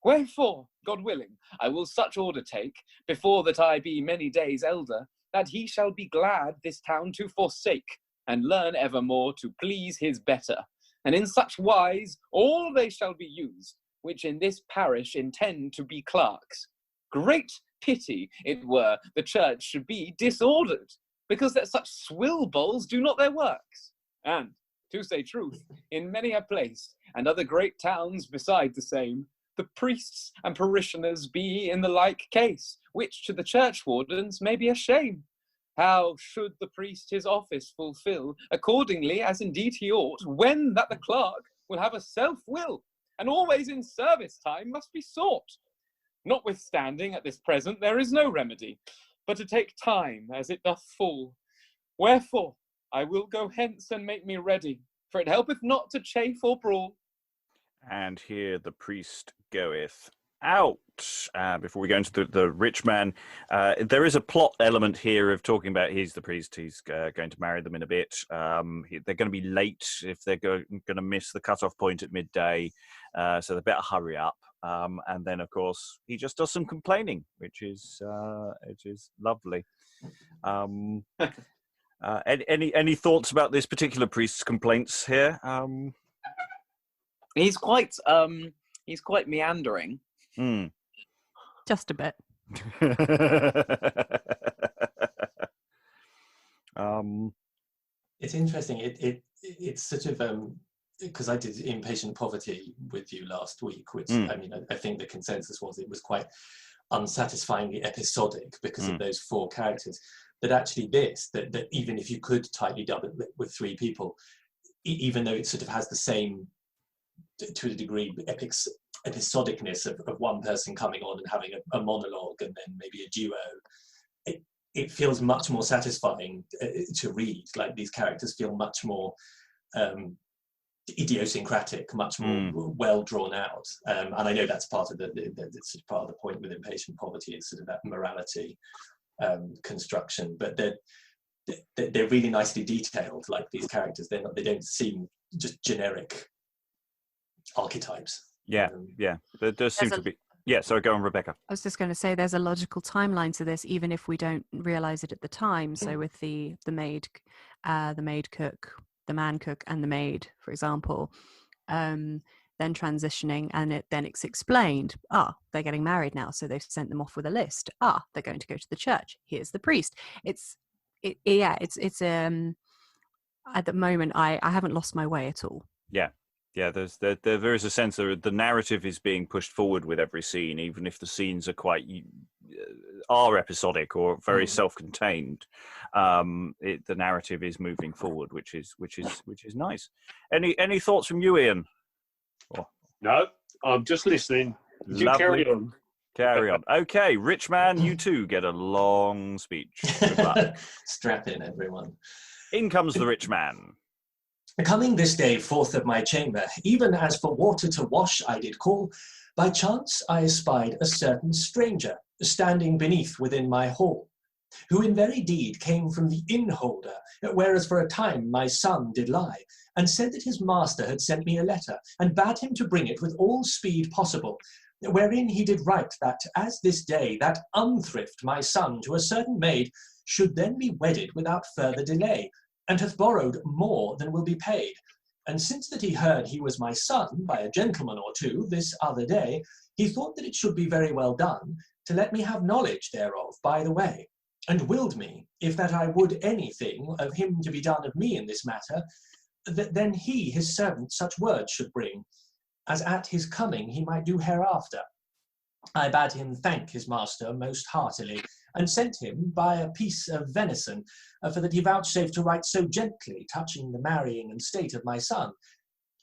Wherefore, God willing, I will such order take, before that I be many days elder, that he shall be glad this town to forsake, and learn evermore to please his better, and in such wise all they shall be used, which in this parish intend to be clerks. Great pity it were the church should be disordered, because that such swilboles do not their works. And, to say truth, in many a place, and other great towns beside the same, the priests and parishioners be in the like case, which to the churchwardens may be a shame. How should the priest his office fulfill, accordingly as indeed he ought, when that the clerk will have a self-will, and always in service time must be sought? Notwithstanding, at this present there is no remedy, but to take time as it doth fall. Wherefore, I will go hence and make me ready, for it helpeth not to chafe or brawl. And here the priest goeth out. Before we go into the rich man, there is a plot element here of talking about he's the priest, he's going to marry them in a bit. They're going to be late if they're going to miss the cutoff point at midday, so they better hurry up. And then, of course, he just does some complaining, which is lovely. Any thoughts about this particular priest's complaints here? He's quite meandering. Just a bit. It's interesting. It's sort of because I did Impatient Poverty with you last week, which I mean, I think the consensus was it was quite unsatisfyingly episodic because of those four characters. But actually, that even if you could tightly double it with three people, even though it sort of has the same, to a degree, episodicness of one person coming on and having a monologue and then maybe a duo, it feels much more satisfying to read. Like, these characters feel much more idiosyncratic, much more well drawn out. And I know that's part of the sort of part of the point with Impatient Poverty, is sort of that morality construction. But they're really nicely detailed. Like, these characters, they don't seem just generic archetypes. Yeah. There does seem to be. Yeah, sorry, go on, Rebecca. I was just going to say there's a logical timeline to this, even if we don't realize it at the time. So with the maid cook, the man cook, and the maid, for example, then transitioning, and it's explained. They're getting married now, so they've sent them off with a list. They're going to go to the church. Here's the priest. It's at the moment I haven't lost my way at all. Yeah, there is a sense that the narrative is being pushed forward with every scene, even if the scenes are episodic or very self-contained. The narrative is moving forward, which is nice. Any thoughts from you, Ian? No, I'm just listening. You carry on. Carry on. Okay, rich man, you too get a long speech. Good luck. Strap in, everyone. In comes the rich man. Coming this day forth of my chamber, even as for water to wash I did call, by chance I espied a certain stranger, standing beneath within my hall, who in very deed came from the innholder, whereas for a time my son did lie, and said that his master had sent me a letter, and bade him to bring it with all speed possible, wherein he did write that, as this day, that unthrift my son to a certain maid should then be wedded without further delay, and hath borrowed more than will be paid. And since that he heard he was my son by a gentleman or two this other day, he thought that it should be very well done to let me have knowledge thereof by the way, and willed me, if that I would anything of him to be done of me in this matter, that then he his servant such words should bring, as at his coming he might do hereafter. I bade him thank his master most heartily, and sent him by a piece of venison, for that he vouchsafed to write so gently touching the marrying and state of my son.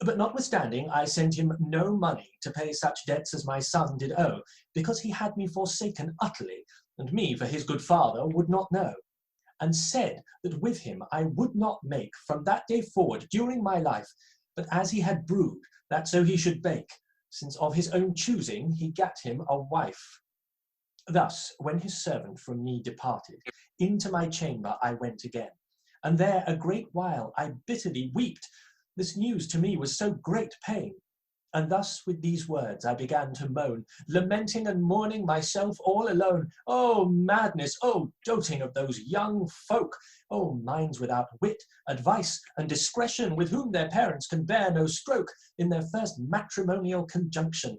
But notwithstanding, I sent him no money to pay such debts as my son did owe, because he had me forsaken utterly, and me for his good father would not know, and said that with him I would not make from that day forward during my life, but as he had brewed, that so he should bake, since of his own choosing he gat him a wife. Thus, when his servant from me departed, into my chamber I went again, and there a great while I bitterly weeped. This news to me was so great pain. And thus with these words I began to moan, lamenting and mourning myself all alone. Oh madness, oh doting of those young folk, oh minds without wit, advice, and discretion, with whom their parents can bear no stroke in their first matrimonial conjunction.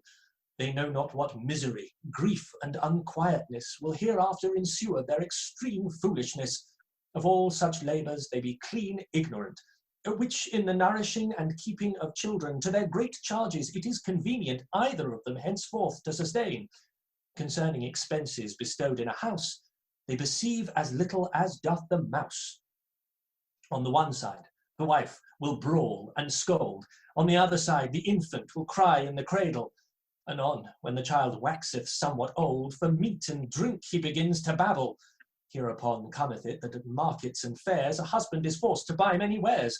They know not what misery, grief, and unquietness will hereafter ensue of their extreme foolishness. Of all such labours they be clean ignorant, which in the nourishing and keeping of children to their great charges it is convenient either of them henceforth to sustain. Concerning expenses bestowed in a house, they perceive as little as doth the mouse. On the one side, the wife will brawl and scold. On the other side, the infant will cry in the cradle. Anon, when the child waxeth somewhat old, for meat and drink he begins to babble. Hereupon cometh it that at markets and fairs a husband is forced to buy many wares.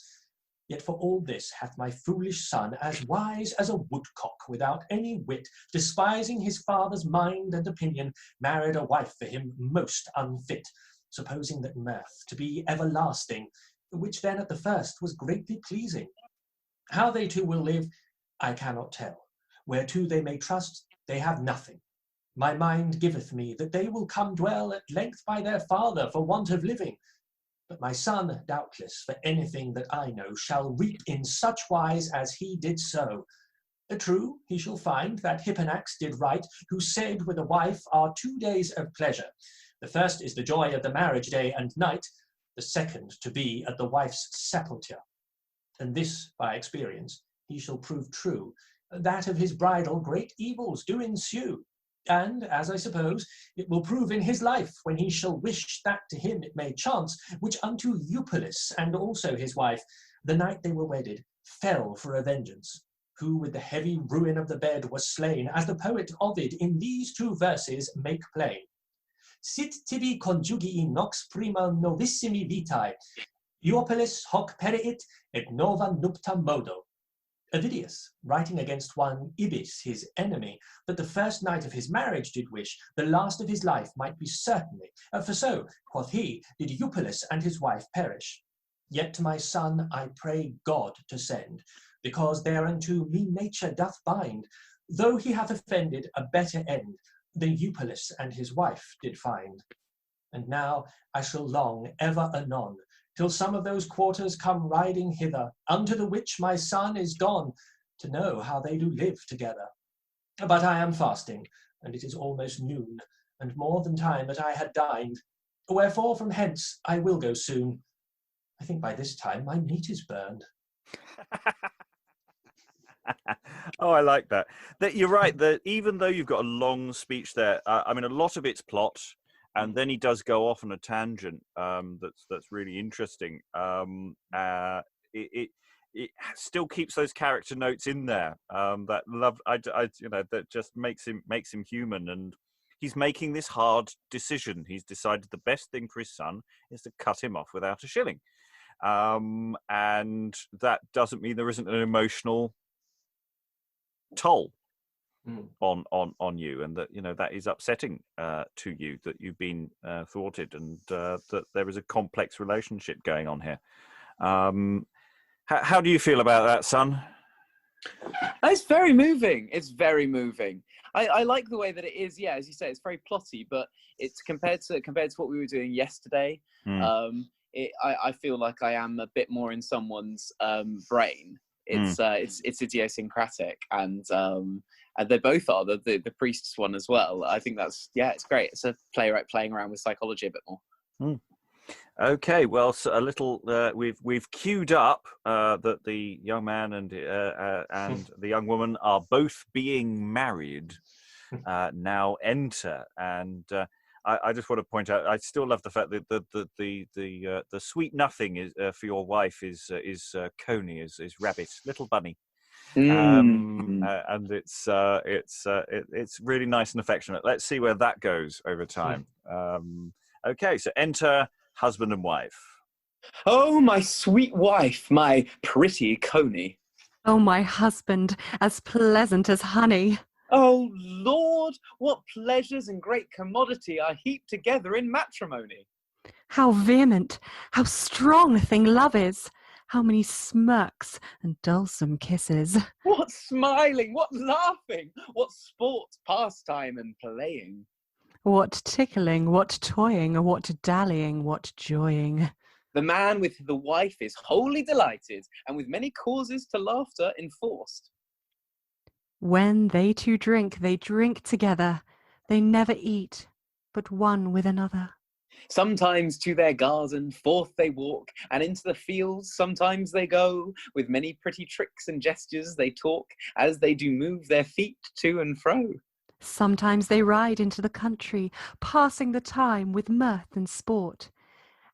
Yet for all this hath my foolish son, as wise as a woodcock, without any wit, despising his father's mind and opinion, married a wife for him most unfit, supposing that mirth to be everlasting, which then at the first was greatly pleasing. How they two will live, I cannot tell. Whereto they may trust, they have nothing. My mind giveth me that they will come dwell at length by their father for want of living. But my son, doubtless, for anything that I know, shall reap in such wise as he did sow. True, he shall find that Hipponax did right, who said with a wife are 2 days of pleasure. The first is the joy of the marriage day and night, the second to be at the wife's sepulture. And this, by experience, he shall prove true, that of his bridal great evils do ensue. And, as I suppose, it will prove in his life, when he shall wish that to him it may chance, which unto Eupolis and also his wife, the night they were wedded, fell for a vengeance, who with the heavy ruin of the bed was slain, as the poet Ovid in these 2 verses make plain. Sit tibi conjugii nox prima novissimi vitae, Eupolis hoc periit et nova nupta modo. Ovidius, writing against one Ibis, his enemy, that the first night of his marriage did wish, the last of his life might be certainly, for so, quoth he, did Eupolis and his wife perish. Yet to my son I pray God to send, because thereunto me nature doth bind, though he hath offended a better end than Eupolis and his wife did find. And now I shall long ever anon, till some of those quarters come riding hither, unto the which my son is gone, to know how they do live together. But I am fasting, and it is almost noon, and more than time that I had dined. Wherefore from hence I will go soon. I think by this time my meat is burned. Oh, I like that. That you're right, that even though you've got a long speech there, I mean, a lot of it's plot, and then he does go off on a tangent that's really interesting. It still keeps those character notes in there. That love, that just makes him human. And he's making this hard decision. He's decided the best thing for his son is to cut him off without a shilling. And that doesn't mean there isn't an emotional toll on you, and that that is upsetting to you, that you've been thwarted, and that there is a complex relationship going on here. How do you feel about that, son? It's very moving. It's very moving. I like the way that it is. Yeah, as you say, it's very plotty, but it's compared to what we were doing yesterday. I feel like I am a bit more in someone's brain. It's idiosyncratic, and they both are. The priest's one as well. I think it's great. It's a playwright playing around with psychology a bit more. Okay, well, so a little. We've queued up that the young man and the young woman are both being married. Now enter, and I just want to point out. I still love the fact that the sweet nothing is for your wife is Coney, is Rabbit, little bunny. And it's really nice and affectionate. Let's see where that goes over time. Okay, so enter husband and wife. Oh, my sweet wife, my pretty Coney. Oh, my husband, as pleasant as honey. Oh, Lord, what pleasures and great commodity are heaped together in matrimony. How vehement, how strong a thing love is, How many smirks and dulcet kisses. What smiling, what laughing, what sport, pastime, and playing. What tickling, what toying, what dallying, what joying. The man with the wife is wholly delighted, and with many causes to laughter enforced. When they drink together. They never eat, but one with another. Sometimes to their garden forth they walk, and into the fields sometimes they go. With many pretty tricks and gestures they talk, as they do move their feet to and fro. Sometimes they ride into the country, passing the time with mirth and sport.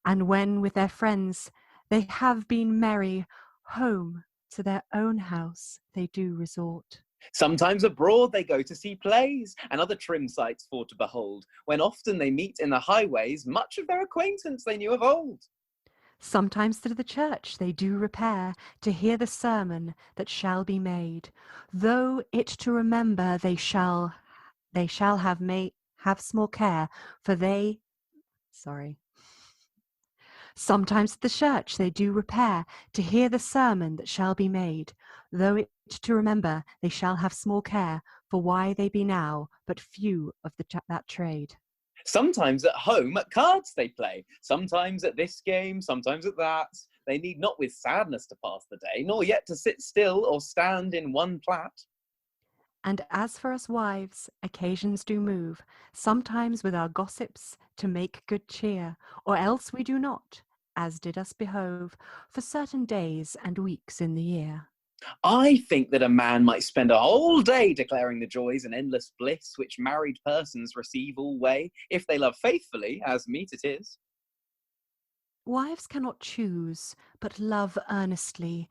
And when with their friends they have been merry, home to their own house they do resort. Sometimes abroad they go to see plays, and other trim sights for to behold, when often they meet in the highways much of their acquaintance they knew of old. Sometimes to the church they do repair, to hear the sermon that shall be made, though it to remember they shall have small care, for they. Sometimes to the church they do repair, to hear the sermon that shall be made, though it to remember they shall have small care, for why they be now but few of that trade. Sometimes at home at cards they play, sometimes at this game, sometimes at that. They need not with sadness to pass the day, nor yet to sit still or stand in one plat. And as for us wives, occasions do move, sometimes with our gossips to make good cheer, or else we do not, as did us behove, for certain days and weeks in the year. I think that a man might spend a whole day declaring the joys and endless bliss which married persons receive alway, if they love faithfully, as meet it is. Wives cannot choose, but love earnestly,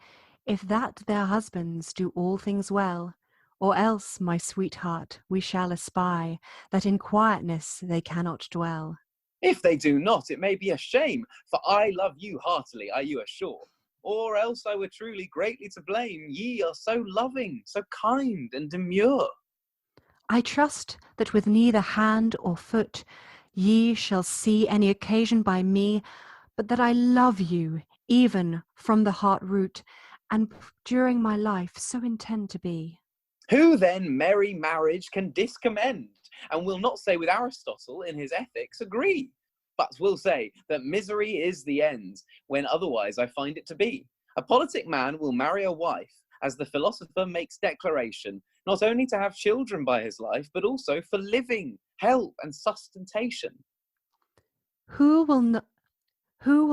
if that their husbands do all things well, or else, my sweetheart, we shall espy that in quietness they cannot dwell. If they do not, it may be a shame, for I love you heartily, are you assure? Or else I were truly greatly to blame, ye are so loving, so kind and demure. I trust that with neither hand or foot ye shall see any occasion by me, but that I love you, even from the heart root, and during my life so intend to be. Who then merry marriage can discommend, and will not say with Aristotle in his Ethics agree, but will say that misery is the end, when otherwise I find it to be. A politic man will marry a wife, as the philosopher makes declaration, not only to have children by his life, but also for living, help, and sustentation. Who will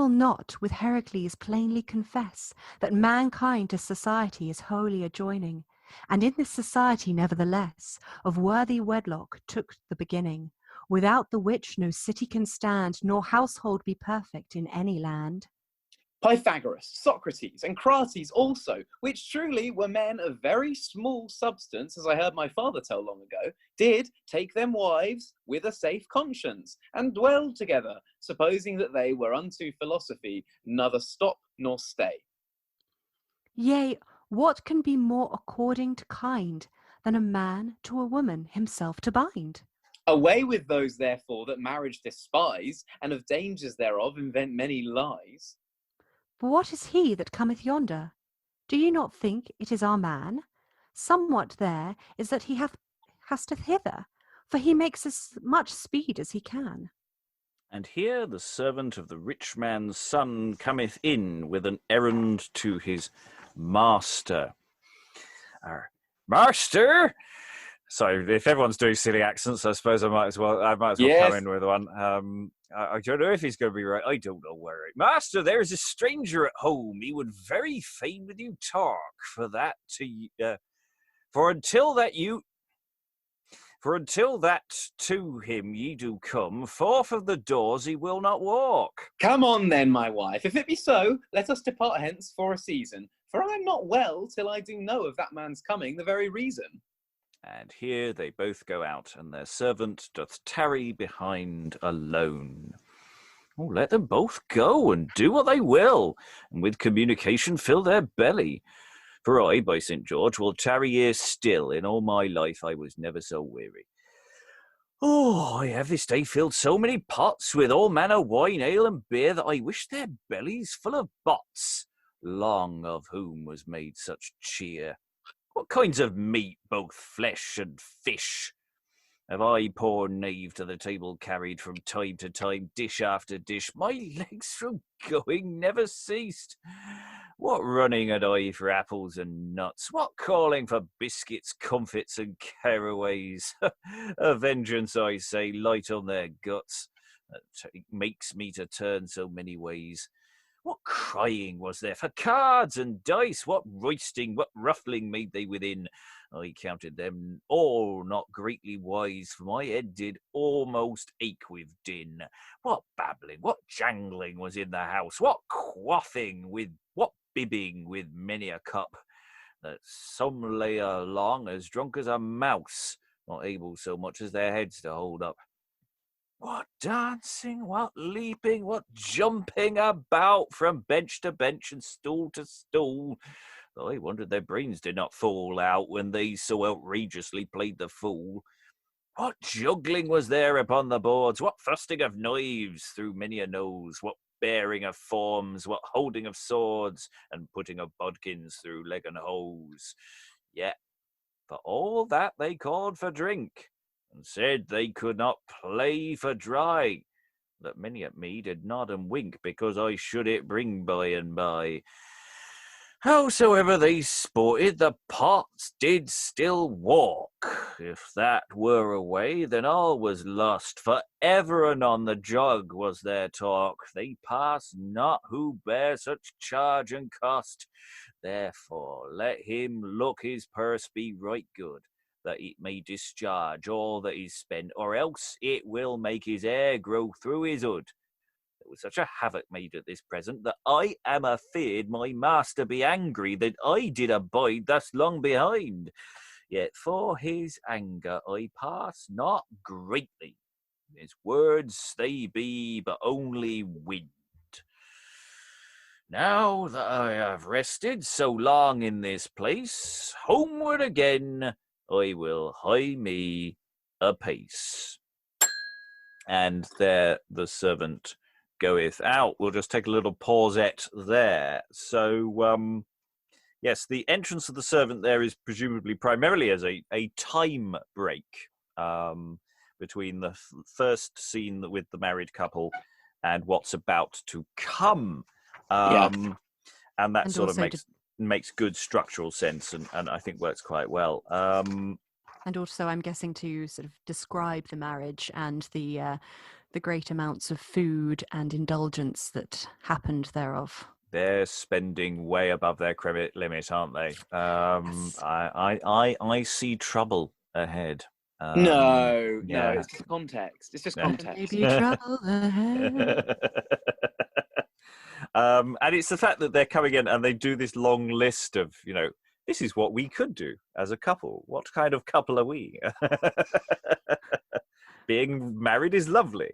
not with Heracles plainly confess that mankind to society is wholly adjoining, and in this society nevertheless of worthy wedlock took the beginning, without the which no city can stand, nor household be perfect in any land? Pythagoras, Socrates, and Crates also, which truly were men of very small substance, as I heard my father tell long ago, did take them wives with a safe conscience, and dwell together, supposing that they were unto philosophy neither stop nor stay. Yea, what can be more according to kind than a man to a woman himself to bind? Away with those, therefore, that marriage despise, and of dangers thereof invent many lies. But what is he that cometh yonder? Do you not think it is our man? Somewhat there is that he hasteth hither, for he makes as much speed as he can. And here the servant of the rich man's son cometh in with an errand to his master. Master! So if everyone's doing silly accents, I suppose I might as well Yes. come in with one. I don't know if he's going to be right. I don't know where. Master, there is a stranger at home. He would very fain with you talk. Until that to him ye do come, forth of the doors he will not walk. Come on then, my wife, if it be so, let us depart hence for a season, for I am not well till I do know of that man's coming the very reason. And here they both go out, and their servant doth tarry behind alone. Oh, let them both go, and do what they will, and with communication fill their belly. For I, by St. George, will tarry here still. In all my life I was never so weary. Oh, I have this day filled so many pots with all manner wine, ale, and beer, that I wish their bellies full of bots. long of whom was made such cheer. What kinds of meat, both flesh and fish, have I, poor knave, to the table carried from time to time, dish after dish? My legs from going never ceased. What running had I for apples and nuts? What calling for biscuits, comfits, and caraways? A vengeance, I say, light on their guts, that makes me to turn so many ways. What crying was there for cards and dice? What roisting, what ruffling made they within? I counted them all not greatly wise, for my head did almost ache with din. What babbling, what jangling was in the house? What quaffing with, what bibbing with many a cup, that some lay along as drunk as a mouse, not able so much as their heads to hold up. What dancing, what leaping, what jumping about from bench to bench and stool to stool. I wondered their brains did not fall out when they so outrageously played the fool. What juggling was there upon the boards, what thrusting of knives through many a nose, what bearing of forms, what holding of swords, and putting of bodkins through leg and hose. Yet, for all that they called for drink, and said they could not play for dry, that many at me did nod and wink, because I should it bring by and by. Howsoever they sported, the pots did still walk. If that were away, then all was lost, for ever and on the jug was their talk. They pass not who bear such charge and cost. Therefore let him look his purse be right good, that it may discharge all that is spent, or else it will make his hair grow through his hood. There was such a havoc made at this present, that I am afeard my master be angry that I did abide thus long behind. Yet for his anger I pass not greatly. His words they be but only wind. Now that I have rested so long in this place, homeward again I will hie me apace. And there the servant goeth out. We'll just take a little pausette there. So, yes, the entrance of the servant there is presumably primarily as a time break between the first scene with the married couple and what's about to come. And that sort of makes good structural sense and I think works quite well. And also, I'm guessing to sort of describe the marriage and the great amounts of food and indulgence that happened thereof. They're spending way above their credit limit, aren't they? Yes. I see trouble ahead. No, yeah. it's just context. It's just context. Maybe trouble ahead. And it's the fact that they're coming in and they do this long list of, this is what we could do as a couple. What kind of couple are we? Being married is lovely.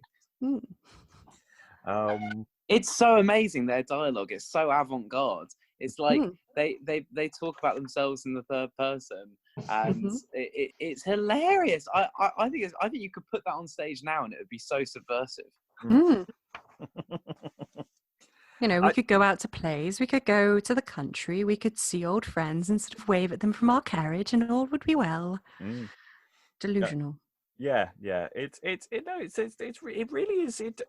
It's so amazing, their dialogue. It's so avant-garde. It's like they talk about themselves in the third person, and it's hilarious. I think you could put that on stage now, and it would be so subversive. We could go out to plays, we could go to the country, we could see old friends and sort of wave at them from our carriage, and all would be well. Delusional. Yeah. It really is. It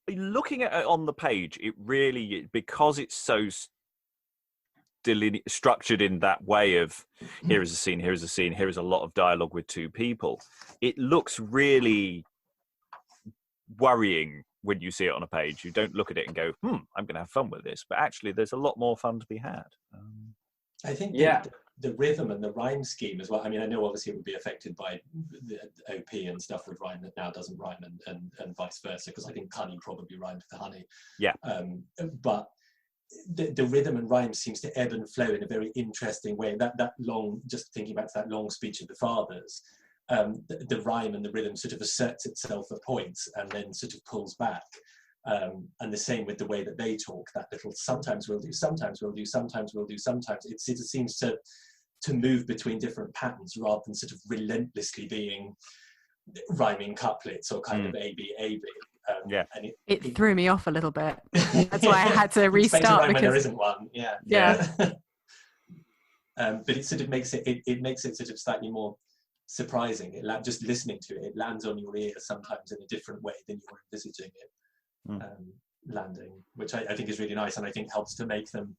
looking at it on the page, it really, because it's so structured in that way of here is a scene, here is a scene, here is a lot of dialogue with two people. It looks really worrying when you see it on a page. You don't look at it and go, I'm going to have fun with this. But actually, there's a lot more fun to be had. I think the rhythm and the rhyme scheme as well. I mean, I know obviously it would be affected by the OP and stuff with rhyme that now doesn't rhyme and vice versa, because I think honey probably rhymed for honey. Yeah. But the rhythm and rhyme seems to ebb and flow in a very interesting way. That long, just thinking back to that long speech of the fathers, the rhyme and the rhythm sort of asserts itself at points and then sort of pulls back. And the same with the way that they talk, that little sometimes we'll do, sometimes we'll do, sometimes we'll do, sometimes. It seems to move between different patterns rather than sort of relentlessly being rhyming couplets or kind of A, B, A, B. Yeah. And It threw me off a little bit. That's why I had to restart, when there because isn't one. Yeah. Yeah. But it sort of makes it sort of slightly more surprising. Just listening to it, it lands on your ear sometimes in a different way than you're envisaging it landing, which I think is really nice, and I think helps to make them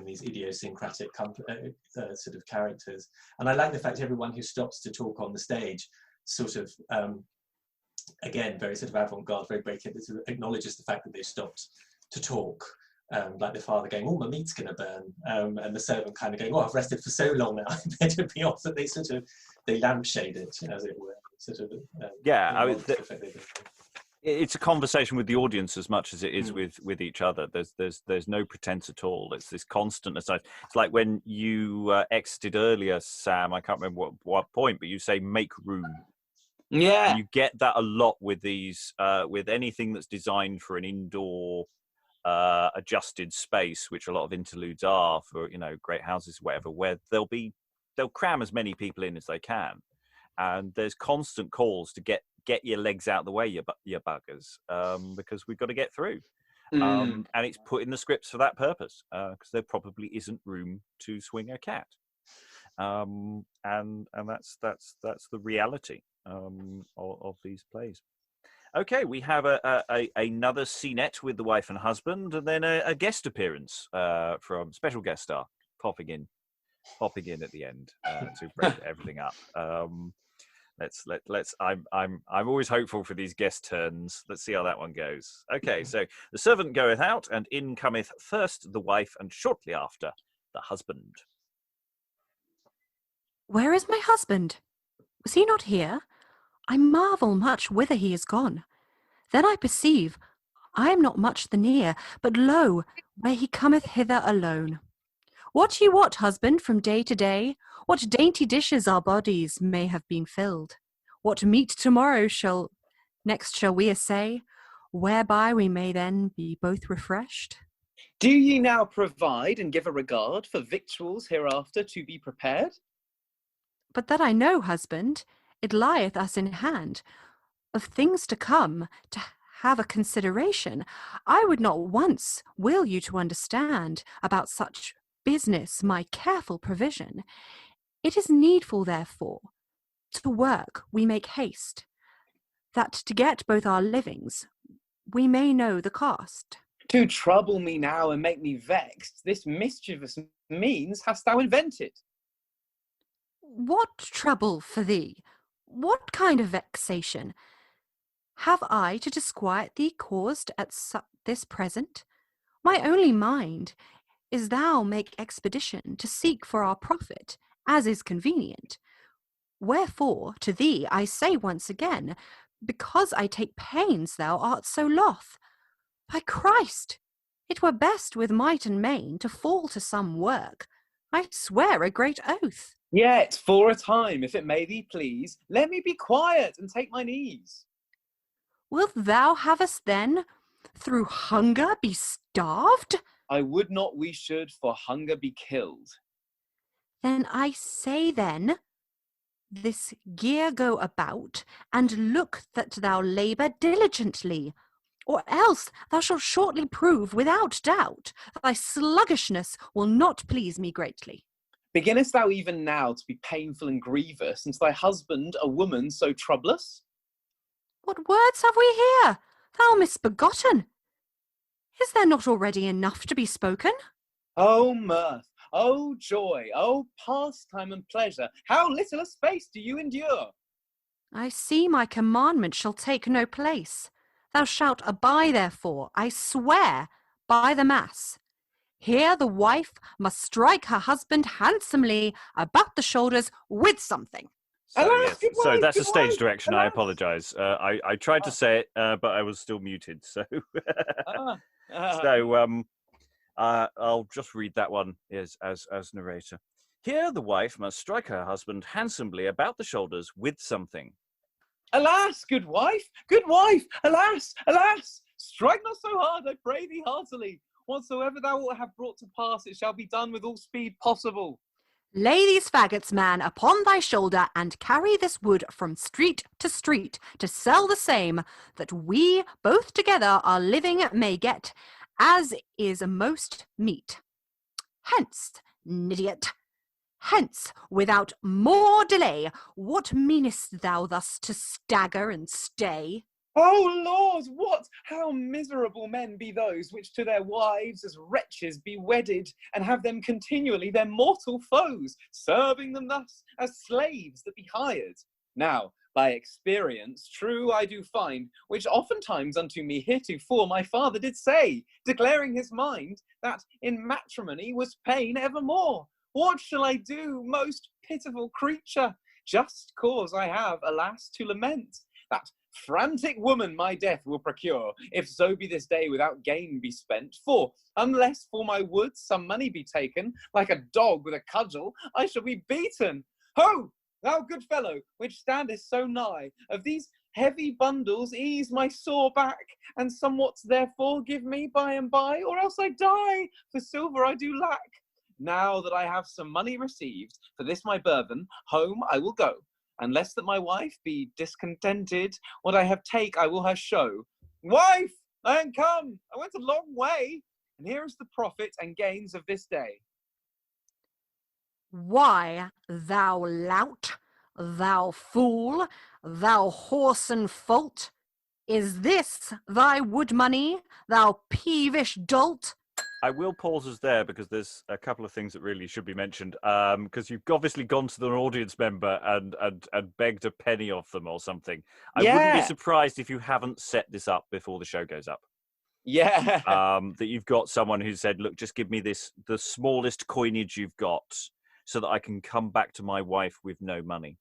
these idiosyncratic sort of characters. And I like the fact everyone who stops to talk on the stage sort of again, very sort of avant-garde, very breaking, sort of acknowledges the fact that they stopped to talk. Like the father going, "Oh, my meat's going to burn," and the servant kind of going, "Oh, I've rested for so long now, I better be off." That they lampshade it, as it were. Sort of, it's a conversation with the audience as much as it is with each other. There's no pretense at all. It's this constant aside. It's like when you exited earlier, Sam. I can't remember what point, but you say "make room." Yeah, and you get that a lot with these with anything that's designed for an indoor adjusted space, which a lot of interludes are for, great houses, whatever, where they'll cram as many people in as they can, and there's constant calls to get your legs out the way, you buggers, because we've got to get through. And it's put in the scripts for that purpose, because there probably isn't room to swing a cat, and that's the reality of these plays. Okay, we have another scenette with the wife and husband, and then a guest appearance from special guest star popping in at the end to break everything up. Let's. I'm always hopeful for these guest turns. Let's see how that one goes. Okay, so the servant goeth out, and in cometh first the wife, and shortly after the husband. Where is my husband? Was he not here? I marvel much whither he is gone. Then I perceive I am not much the near, but lo, where he cometh hither alone. Wot ye what, husband, from day to day, what dainty dishes our bodies may have been filled? What meat tomorrow shall we essay, whereby we may then be both refreshed? Do ye now provide and give a regard for victuals hereafter to be prepared? But that I know, husband, it lieth us in hand. Of things to come, to have a consideration, I would not once will you to understand about such business my careful provision. It is needful, therefore, to work we make haste, that to get both our livings we may know the cost. To trouble me now and make me vexed, this mischievous means hast thou invented. What trouble for thee? What kind of vexation? Have I to disquiet thee caused at this present? My only mind is thou make expedition to seek for our profit, as is convenient. Wherefore, to thee I say once again, because I take pains thou art so loth. By Christ, it were best with might and main to fall to some work. I swear a great oath. Yet, for a time, if it may thee please, let me be quiet and take mine ease. Wilt thou have us then, through hunger, be starved? I would not we should for hunger be killed. Then I say then, this gear go about, and look that thou labour diligently, or else thou shalt shortly prove without doubt thy sluggishness will not please me greatly. Beginnest thou even now to be painful and grievous, since thy husband a woman so troublous? What words have we here, thou misbegotten? Is there not already enough to be spoken? O mirth, O joy, O pastime and pleasure, how little a space do you endure? I see my commandment shall take no place. Thou shalt abide therefore, I swear, by the mass. Here the wife must strike her husband handsomely about the shoulders with something. So, Alas, yes. So that's a stage wife, direction. alas. I apologise. I tried to say it, but I was still muted. So, I'll just read that one as narrator. Here the wife must strike her husband handsomely about the shoulders with something. Alas, good wife, alas, alas, strike not so hard, I pray thee heartily. Whatsoever thou wilt have brought to pass, it shall be done with all speed possible. Lay these faggots, man, upon thy shoulder, and carry this wood from street to street, to sell the same, that we both together our living may get, as is most meet. Hence, idiot, hence, without more delay. What meanest thou thus to stagger and stay? Oh Lord, what? How miserable men be those which to their wives as wretches be wedded, and have them continually their mortal foes, serving them thus as slaves that be hired. Now, by experience, true I do find, which oftentimes unto me heretofore my father did say, declaring his mind, that in matrimony was pain evermore. What shall I do, most pitiful creature? Just cause I have, alas, to lament, that frantic woman my death will procure, if so be this day without gain be spent. For, unless for my woods some money be taken, like a dog with a cudgel, I shall be beaten. Ho! Thou good fellow, which standest so nigh, of these heavy bundles ease my sore back, and somewhat therefore give me by and by, or else I die, for silver I do lack. Now that I have some money received, for this my burthen, home I will go. Unless that my wife be discontented, what I have take I will her show. Wife, I am come, I went a long way, and here is the profit and gains of this day. Why, thou lout, thou fool, thou whoreson fault, is this thy wood money, thou peevish dolt? I will pause us there because there's a couple of things that really should be mentioned. Because you've obviously gone to an audience member and begged a penny off them or something. I wouldn't be surprised if you haven't set this up before the show goes up. Yeah. That you've got someone who said, look, just give me the smallest coinage you've got so that I can come back to my wife with no money.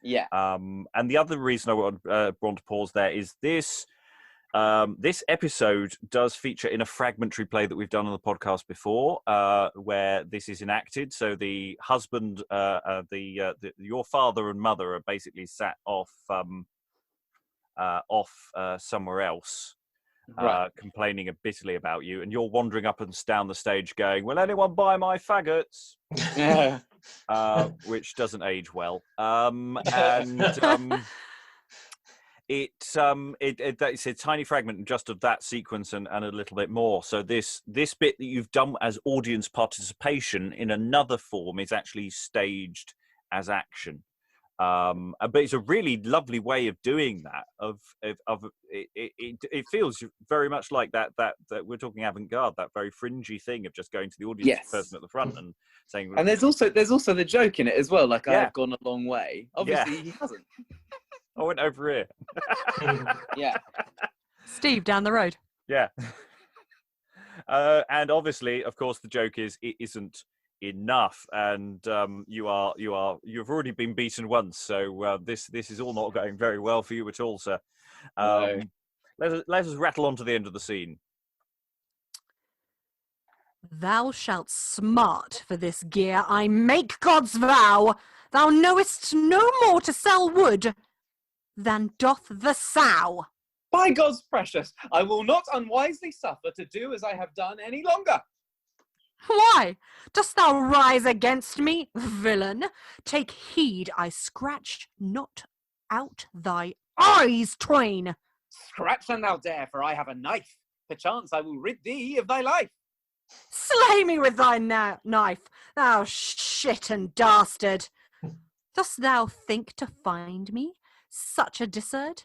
Yeah. And the other reason I want to pause there is this. This episode does feature in a fragmentary play that we've done on the podcast before, where this is enacted. So the husband, your father and mother are basically sat off somewhere else, Right. complaining bitterly about you, and you're wandering up and down the stage going, "Will anyone buy my faggots?" Yeah. Which doesn't age well. It's a tiny fragment just of that sequence and a little bit more. So this bit that you've done as audience participation in another form is actually staged as action. But it's a really lovely way of doing that. It feels very much like that we're talking avant-garde, that very fringy thing of just going to the audience person at the front and saying. And there's also the joke in it as well. Like, I have gone a long way. Obviously, he hasn't. I went over here. Yeah. Steve, down the road. Yeah. And obviously, of course, the joke is it isn't enough, and you've already been beaten once, so this is all not going very well for you at all, sir. No. Let us rattle on to the end of the scene. Thou shalt smart for this gear, I make God's vow. Thou knowest no more to sell wood than doth the sow. By God's precious, I will not unwisely suffer to do as I have done any longer. Why, dost thou rise against me, villain? Take heed I scratch not out thy eyes twain. Scratch an thou dare, for I have a knife. Perchance I will rid thee of thy life. Slay me with thy knife, thou shit and dastard. Dost thou think to find me such a dizzard?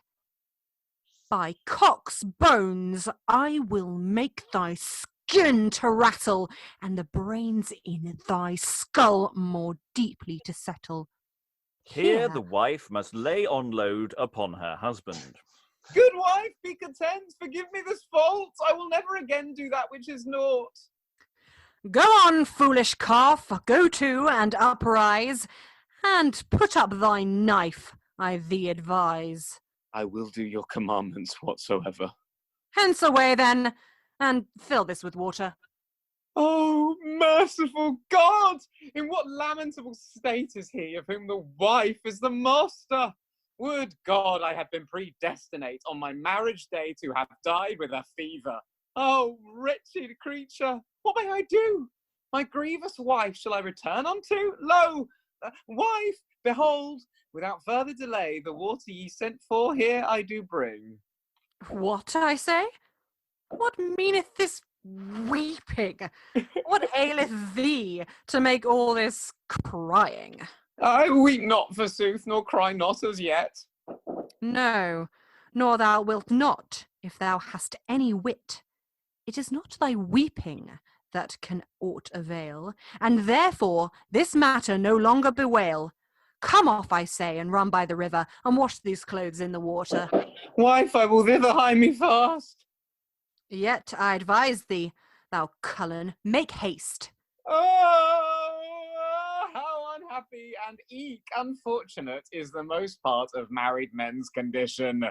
By cock's bones, I will make thy skin to rattle, and the brains in thy skull more deeply to settle. Here the wife must lay on load upon her husband. Good wife, be content. Forgive me this fault. I will never again do that which is naught. Go on, foolish calf, go to and uprise, and put up thy knife, I thee advise. I will do your commandments whatsoever. Hence away then, and fill this with water. Oh, merciful God! In what lamentable state is he, of whom the wife is the master? Would God I had been predestinate on my marriage day to have died with a fever. Oh, wretched creature, what may I do? My grievous wife shall I return unto? Lo, wife, behold, without further delay, the water ye sent for here I do bring. What, I say? What meaneth this weeping? What aileth thee to make all this crying? I weep not, forsooth, nor cry not as yet. No, nor thou wilt not, if thou hast any wit. It is not thy weeping that can aught avail, and therefore this matter no longer bewail. Come off, I say, and run by the river, and wash these clothes in the water. Wife, I will thither hie me fast. Yet I advise thee, thou Cullen, make haste. Oh, how unhappy and eke unfortunate is the most part of married men's condition.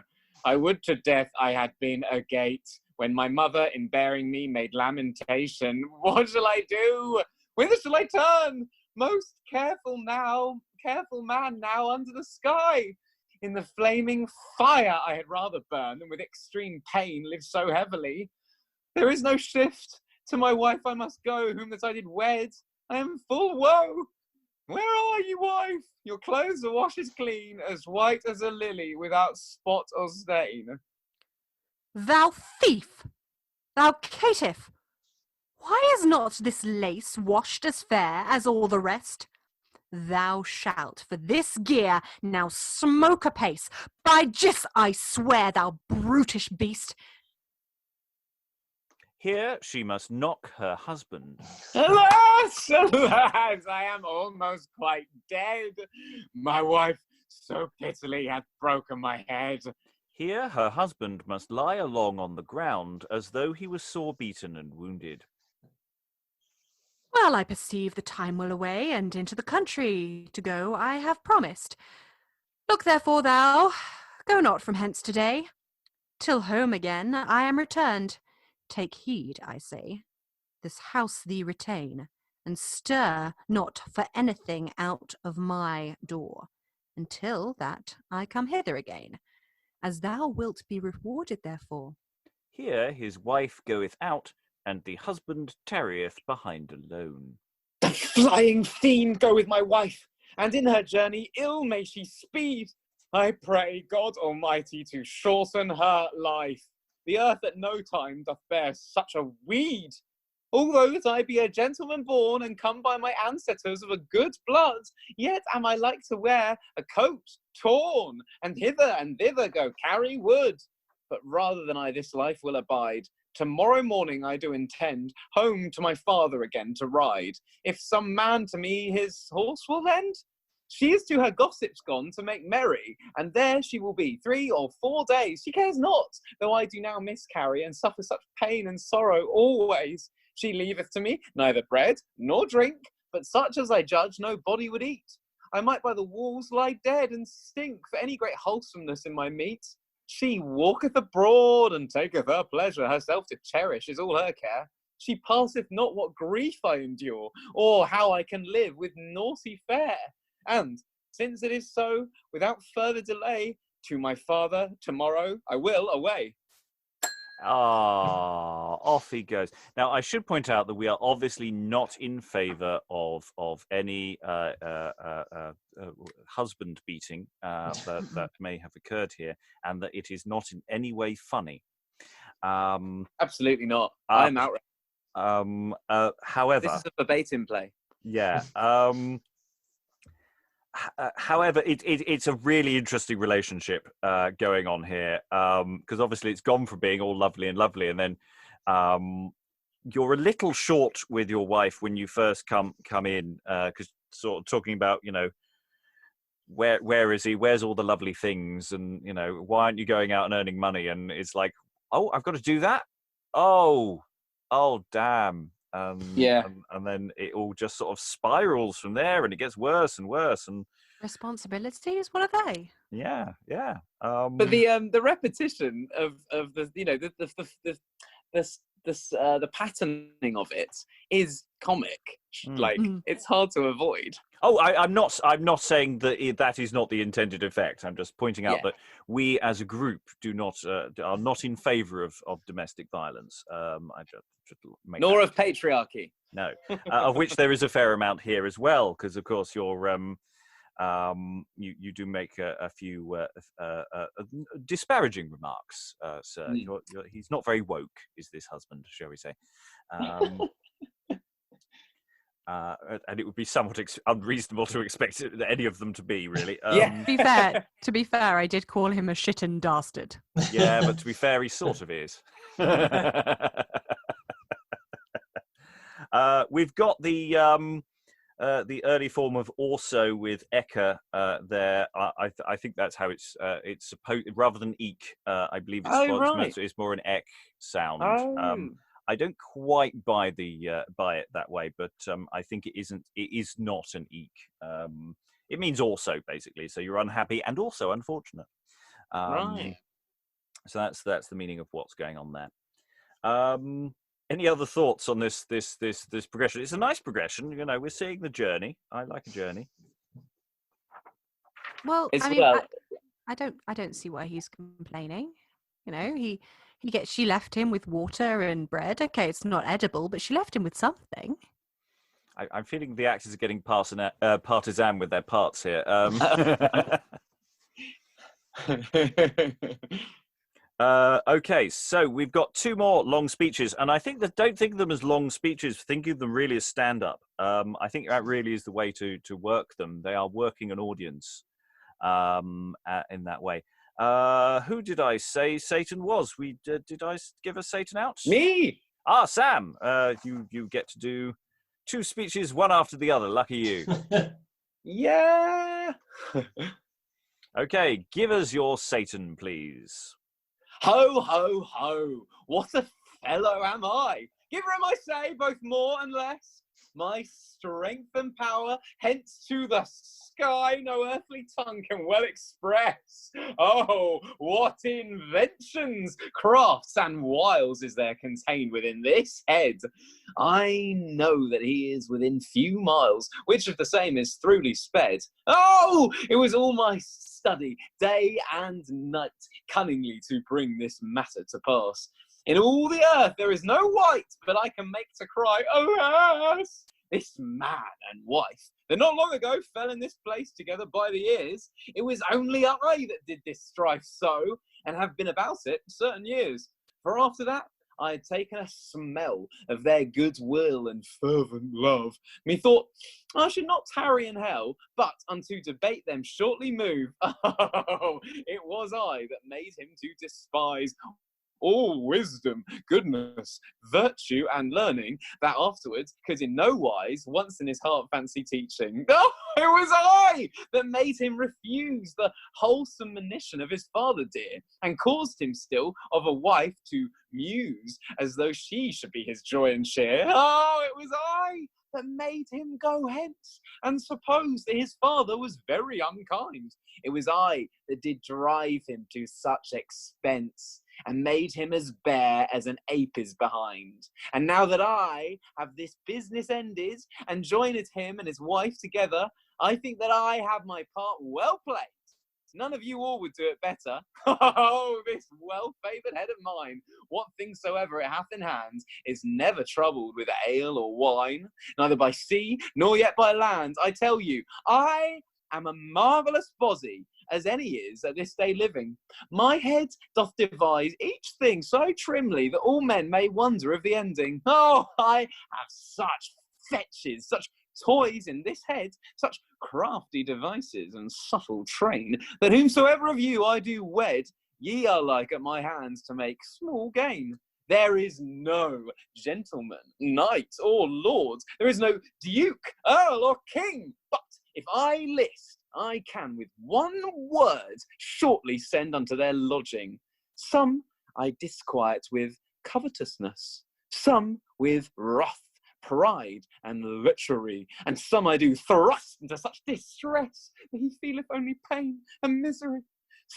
I would to death I had been agate, when my mother in bearing me made lamentation. What shall I do? Whither shall I turn? Most careful man now under the sky. In the flaming fire I had rather burn than with extreme pain live so heavily. There is no shift. To my wife I must go, whom that I did wed. I am full woe. Where are you, wife? Your clothes are washed clean, as white as a lily, without spot or stain. Thou thief! Thou caitiff! Why is not this lace washed as fair as all the rest? Thou shalt for this gear now smoke apace. By Gis, I swear, thou brutish beast. Here she must knock her husband. Alas, alas, I am almost quite dead. My wife so pitifully hath broken my head. Here her husband must lie along on the ground as though he was sore beaten and wounded. Well, I perceive the time will away, and into the country to go I have promised. Look therefore thou, go not from hence today. Till home again I am returned. Take heed, I say, this house thee retain, and stir not for anything out of my door, until that I come hither again, as thou wilt be rewarded therefore. Here his wife goeth out, and the husband tarrieth behind alone. The flying fiend go with my wife, and in her journey ill may she speed. I pray God Almighty to shorten her life. The earth at no time doth bear such a weed. Although that I be a gentleman born, and come by my ancestors of a good blood, yet am I like to wear a coat torn, and hither and thither go carry wood. But rather than I this life will abide, tomorrow morning I do intend home to my father again to ride. If some man to me his horse will lend, she is to her gossips gone to make merry, and there she will be 3 or 4 days. She cares not, though I do now miscarry, and suffer such pain and sorrow always. She leaveth to me neither bread nor drink, but such as I judge no body would eat. I might by the walls lie dead and stink for any great wholesomeness in my meat. She walketh abroad and taketh her pleasure, herself to cherish is all her care. She passeth not what grief I endure, or how I can live with naughty fare. And, since it is so, without further delay, to my father tomorrow I will away. Ah, off he goes. Now, I should point out that we are obviously not in favour of any husband beating that may have occurred here, and that it is not in any way funny. Absolutely not. I'm outraged. However, This is a verbatim play. yeah. However, it's a really interesting relationship going on here, because obviously it's gone from being all lovely, and then you're a little short with your wife when you first come in, because sort of talking about, you know, where is he? Where's all the lovely things? And, you know, why aren't you going out and earning money? And it's like, oh, I've got to do that. Oh, damn. Yeah. And then it all just sort of spirals from there, and it gets worse and worse. And Responsibilities? What are they? yeah. But the repetition of the, you know, the patterning of it is comic. Like, Mm. it's hard to avoid. Oh, I'm not saying that that is not the intended effect. I'm just pointing out Yeah. that we as a group are not in favour of domestic violence. I just make Nor that of patriarchy. no, of which there is a fair amount here as well, because of course you're you do make a few disparaging remarks, sir. Mm. He's not very woke, is this husband, shall we say? And it would be somewhat unreasonable to expect any of them to be, really. Yeah. To be fair, I did call him a shitten dastard. Yeah, but to be fair, he sort of is. We've got the early form of also with Eka there. I think that's how it's supposed, rather than eek. I believe it's more an ek sound. Oh. I don't quite buy it that way, but I think it is not an eek. It means also, basically. So you're unhappy and also unfortunate. Right. So that's the meaning of what's going on there. Any other thoughts on this progression? It's a nice progression. You know, we're seeing the journey. I like a journey. Well, It's I mean, well- I don't see why he's complaining. You know, she left him with water and bread. Okay, it's not edible, but she left him with something. I'm feeling the actors are getting partisan with their parts here. Okay, so we've got two more long speeches, and I think that don't think of them as long speeches. Think of them really as stand-up. I think that really is the way to work them. They are working an audience in that way. Who did I say Satan was? Did I give a Satan out? Me. Ah, Sam. You get to do two speeches, one after the other. Lucky you. Yeah. Okay, give us your Satan, please. Ho, ho, ho. What a fellow am I. Giver am I say, both more and less. My strength and power, hence to the sky, no earthly tongue can well express. Oh, what inventions, crafts, and wiles is there contained within this head? I know that he is within few miles, which of the same is throughly sped. Oh, it was all my study, day and night, cunningly to bring this matter to pass. In all the earth there is no wight, but I can make to cry, oh yes! This man and wife, that not long ago fell in this place together by the ears, it was only I that did this strife so, and have been about it certain years. For after that, I had taken a smell of their goodwill and fervent love. Methought I should not tarry in hell, but unto debate them shortly move. Oh, it was I that made him to despise all wisdom, goodness, virtue, and learning, that afterwards could in no wise once in his heart fancy teaching. Oh, it was I that made him refuse the wholesome monition of his father dear, and caused him still of a wife to muse, as though she should be his joy and cheer. Oh, it was I that made him go hence, and suppose that his father was very unkind. It was I that did drive him to such expense, and made him as bare as an ape is behind. And now that I have this business ended, and joined him and his wife together, I think that I have my part well played. None of you all would do it better. Oh, this well-favoured head of mine, what things soever it hath in hand, is never troubled with ale or wine, neither by sea, nor yet by land. I tell you, I am a marvellous bozzy, as any is at this day living. My head doth devise each thing so trimly that all men may wonder of the ending. Oh, I have such fetches, such toys in this head, such crafty devices and subtle train, that whomsoever of you I do wed, ye are like at my hands to make small gain. There is no gentleman, knight, or lord, there is no duke, earl, or king, but if I list, I can with one word shortly send unto their lodging. Some I disquiet with covetousness, some with wrath, pride, and lechery, and some I do thrust into such distress that he feeleth only pain and misery.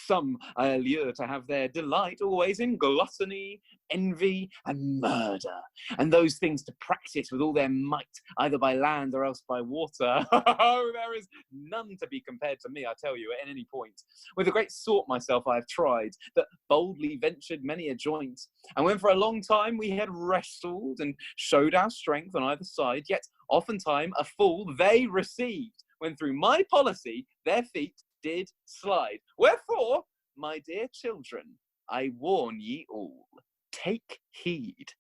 Some I allure to have their delight always in gluttony, envy, and murder, and those things to practice with all their might, either by land or else by water. Oh, there is none to be compared to me, I tell you, at any point. With a great sort myself I have tried, that boldly ventured many a joint, and when for a long time we had wrestled and showed our strength on either side, yet oftentime a fall they received, when through my policy their feet did slide. Wherefore, my dear children, I warn ye all, take heed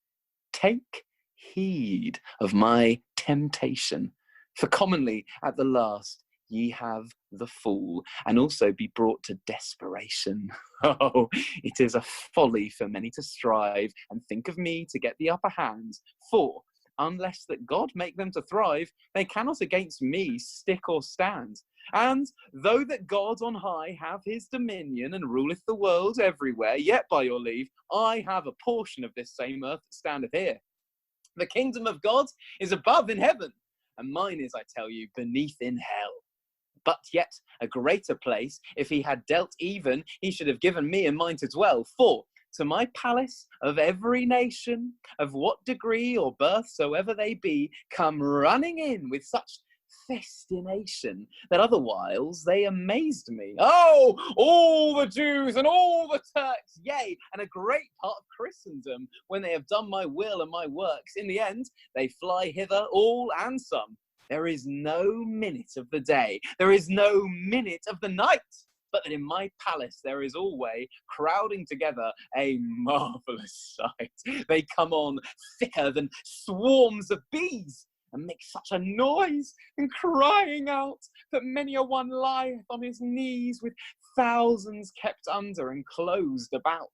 of my temptation, for commonly at the last ye have the fall, and also be brought to desperation. Oh, it is a folly for many to strive and think of me to get the upper hand, for unless that God make them to thrive, they cannot against me stick or stand. And though that God on high have his dominion and ruleth the world everywhere, yet by your leave I have a portion of this same earth that standeth here. The kingdom of God is above in heaven, and mine is, I tell you, beneath in hell. But yet a greater place, if he had dealt even, he should have given me and mine to dwell. For to my palace of every nation, of what degree or birth soever they be, come running in with such festination that otherwhiles they amazed me. Oh, all the Jews and all the Turks, yea, and a great part of Christendom, when they have done my will and my works, in the end they fly hither all and some. There is no minute of the day, there is no minute of the night, but that in my palace there is always crowding together a marvellous sight. They come on thicker than swarms of bees, and make such a noise and crying out that many a one lieth on his knees, with thousands kept under and closed about.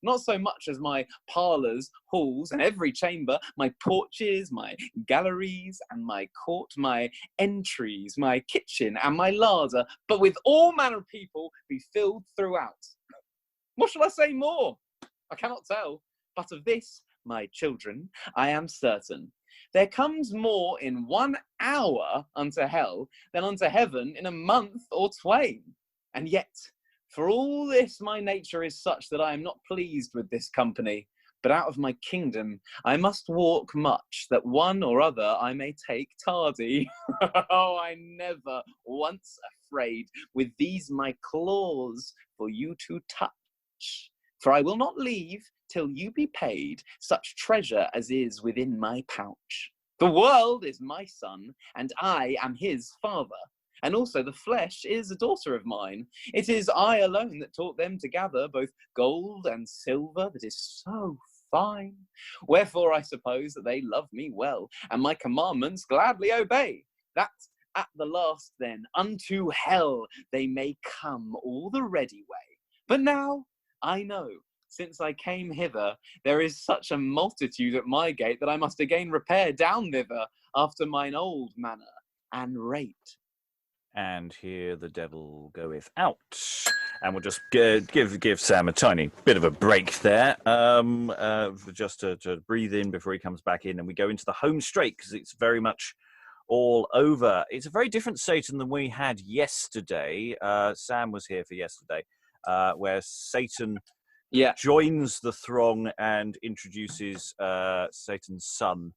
Not so much as my parlours, halls, and every chamber, my porches, my galleries, and my court, my entries, my kitchen, and my larder, but with all manner of people be filled throughout. What shall I say more? I cannot tell, but of this, my children, I am certain. There comes more in 1 hour unto hell than unto heaven in a month or twain. And yet, for all this, my nature is such that I am not pleased with this company, but out of my kingdom I must walk much, that one or other I may take tardy. Oh, I never once afraid with these my claws for you to touch. For I will not leave till you be paid such treasure as is within my pouch. The world is my son, and I am his father. And also the flesh is a daughter of mine. It is I alone that taught them to gather both gold and silver that is so fine. Wherefore I suppose that they love me well, and my commandments gladly obey, that at the last then unto hell they may come all the ready way. But now I know, since I came hither, there is such a multitude at my gate that I must again repair down thither after mine old manner and rate. And here the devil goeth out. And we'll just give Sam a tiny bit of a break there, just to breathe in before he comes back in, and we go into the home straight because it's very much all over. It's a very different Satan than we had yesterday. Sam was here for yesterday, where Satan joins the throng and introduces Satan's son,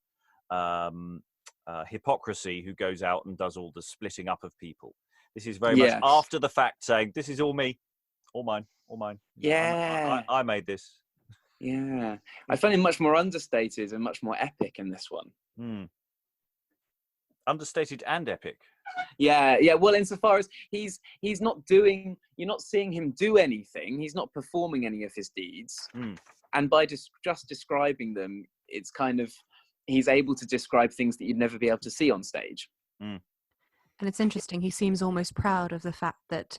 Hypocrisy, who goes out and does all the splitting up of people. This is very much after the fact, saying, this is all me, all mine, all mine. Yeah. I made this. Yeah. I find him much more understated and much more epic in this one. Understated and epic. Yeah. Well, insofar as he's not doing, you're not seeing him do anything. He's not performing any of his deeds. And by just describing them, it's kind of, he's able to describe things that you'd never be able to see on stage. And it's interesting, he seems almost proud of the fact that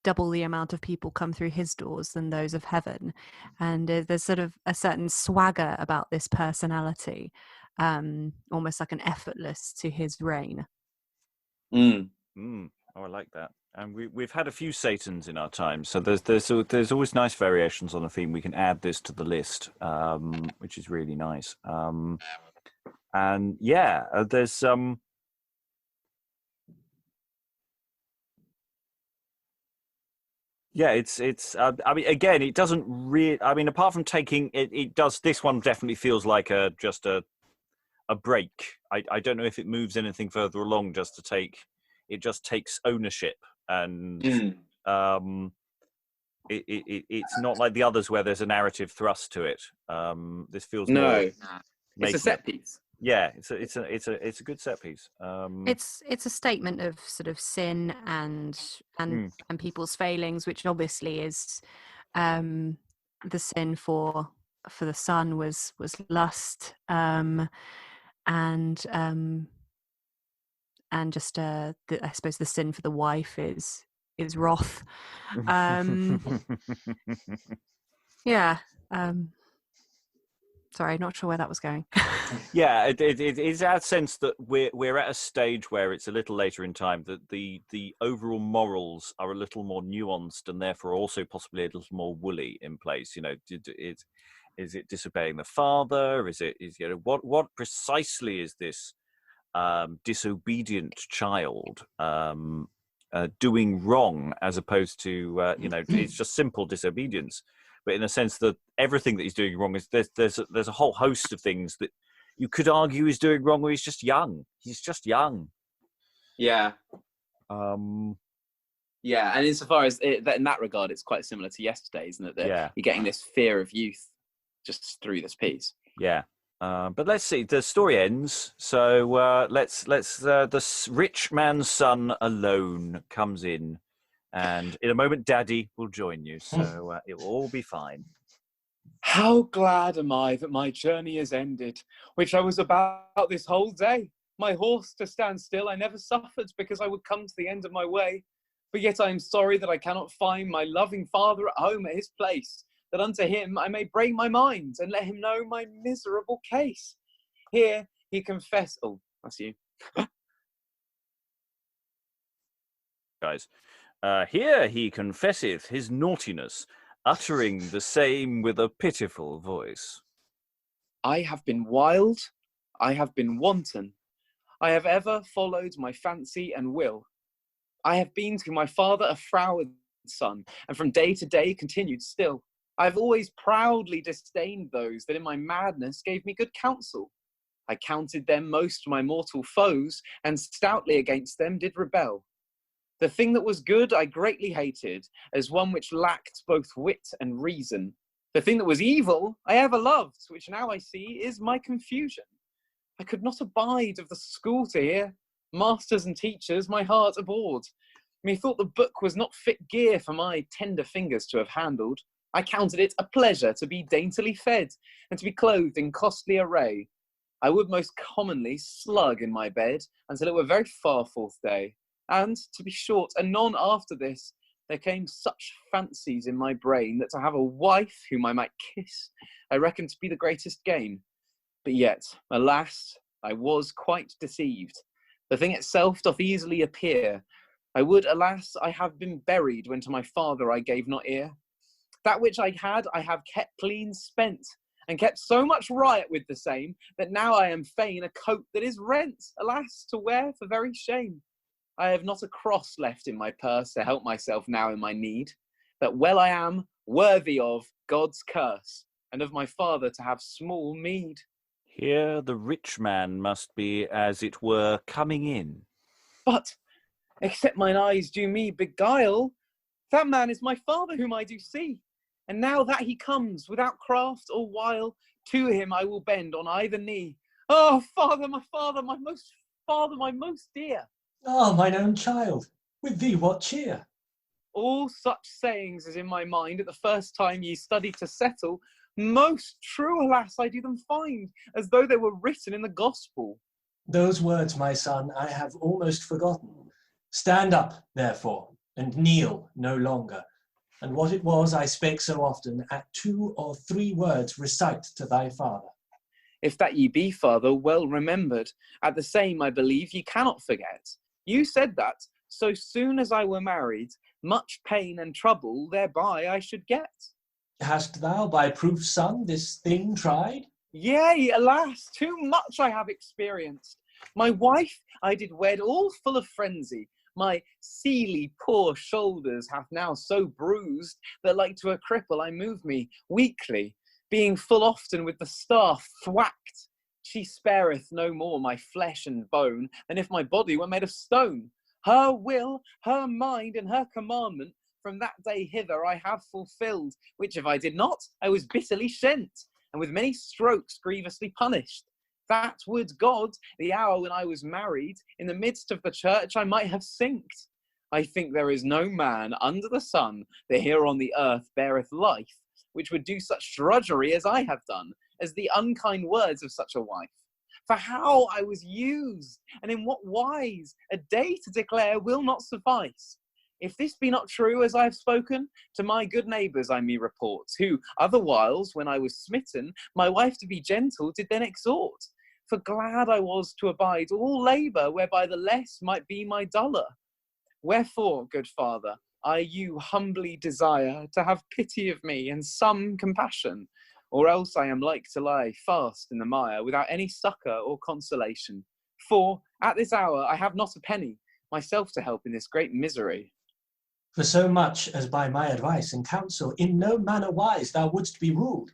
double the amount of people come through his doors than those of heaven. And there's sort of a certain swagger about this personality, almost like an effortless to his reign. Oh, I like that. And we've had a few Satans in our time, so there's always nice variations on a theme. We can add this to the list, which is really nice. And yeah, there's Yeah, it's. I mean, again, it doesn't really. I mean, apart from taking it, it does. This one definitely feels like just a break. I don't know if it moves anything further along. Just to take, it just takes ownership, and it's not like the others where there's a narrative thrust to it. This feels more. No, it's a making set it- piece. Yeah, it's a good set piece. It's a statement of sort of sin and people's failings, which obviously is the sin for the son was lust, and just I suppose the sin for the wife is wrath. Yeah. Sorry, not sure where that was going. Yeah, it is our sense that we're at a stage where it's a little later in time that the overall morals are a little more nuanced and therefore also possibly a little more woolly in place. You know, is it disobeying the father? Is what precisely is this disobedient child doing wrong as opposed to it's just simple disobedience. But in a sense that everything that he's doing wrong is there's a whole host of things that you could argue he's doing wrong, or he's just young. He's just young. Yeah. Yeah, and insofar as in that regard, it's quite similar to yesterday, isn't it? That you're getting this fear of youth just through this piece. Yeah. But let's see. The story ends. So let's the rich man's son alone comes in. And in a moment, Daddy will join you, so it will all be fine. How glad am I that my journey is ended, which I was about this whole day. My horse to stand still I never suffered, because I would come to the end of my way. But yet I am sorry that I cannot find my loving father at home at his place, that unto him I may break my mind, and let him know my miserable case. Here he confessed... Oh, that's you. Guys. Here he confesseth his naughtiness, uttering the same with a pitiful voice. I have been wild, I have been wanton, I have ever followed my fancy and will. I have been to my father a froward son, and from day to day continued still. I have always proudly disdained those that in my madness gave me good counsel. I counted them most my mortal foes, and stoutly against them did rebel. The thing that was good I greatly hated, as one which lacked both wit and reason. The thing that was evil I ever loved, which now I see is my confusion. I could not abide of the school to hear. Masters and teachers my heart abhorred. Methought the book was not fit gear for my tender fingers to have handled. I counted it a pleasure to be daintily fed, and to be clothed in costly array. I would most commonly slug in my bed, until it were very far forth day. And, to be short, anon after this, there came such fancies in my brain, that to have a wife whom I might kiss, I reckoned to be the greatest gain. But yet, alas, I was quite deceived. The thing itself doth easily appear. I would, alas, I have been buried, when to my father I gave not ear. That which I had, I have kept clean spent, and kept so much riot with the same, that now I am fain a coat that is rent, alas, to wear for very shame. I have not a cross left in my purse to help myself now in my need, that well I am worthy of God's curse, and of my father to have small meed. Here the rich man must be, as it were, coming in. But, except mine eyes do me beguile, that man is my father whom I do see, and now that he comes, without craft or wile, to him I will bend on either knee. Oh, father, my most dear! Ah, mine own child, with thee what cheer? All such sayings as in my mind at the first time ye study to settle, most true, alas, I do them find, as though they were written in the gospel. Those words, my son, I have almost forgotten. Stand up, therefore, and kneel no longer. And what it was I spake so often, at 2 or 3 words recite to thy father. If that ye be, father, well remembered, at the same I believe ye cannot forget. You said that, so soon as I were married, much pain and trouble thereby I should get. Hast thou by proof, son, this thing tried? Yea, alas, too much I have experienced. My wife I did wed all full of frenzy, My seely poor shoulders hath now so bruised, that like to a cripple I move me weakly, being full often with the staff thwacked. She spareth no more my flesh and bone, than if my body were made of stone. Her will, her mind, and her commandment, from that day hither I have fulfilled, which if I did not, I was bitterly shent, and with many strokes grievously punished. That would God, the hour when I was married, in the midst of the church I might have sinked. I think there is no man under the sun that here on the earth beareth life, which would do such drudgery as I have done, as the unkind words of such a wife. For how I was used, and in what wise, a day to declare will not suffice. If this be not true, as I have spoken, to my good neighbours I me report, who, other whiles, when I was smitten, my wife to be gentle did then exhort. For glad I was to abide all labour, whereby the less might be my dolour. Wherefore, good father, I you humbly desire to have pity of me and some compassion, or else I am like to lie fast in the mire without any succour or consolation. For at this hour I have not a penny, myself to help in this great misery. For so much as by my advice and counsel in no manner wise thou wouldst be ruled.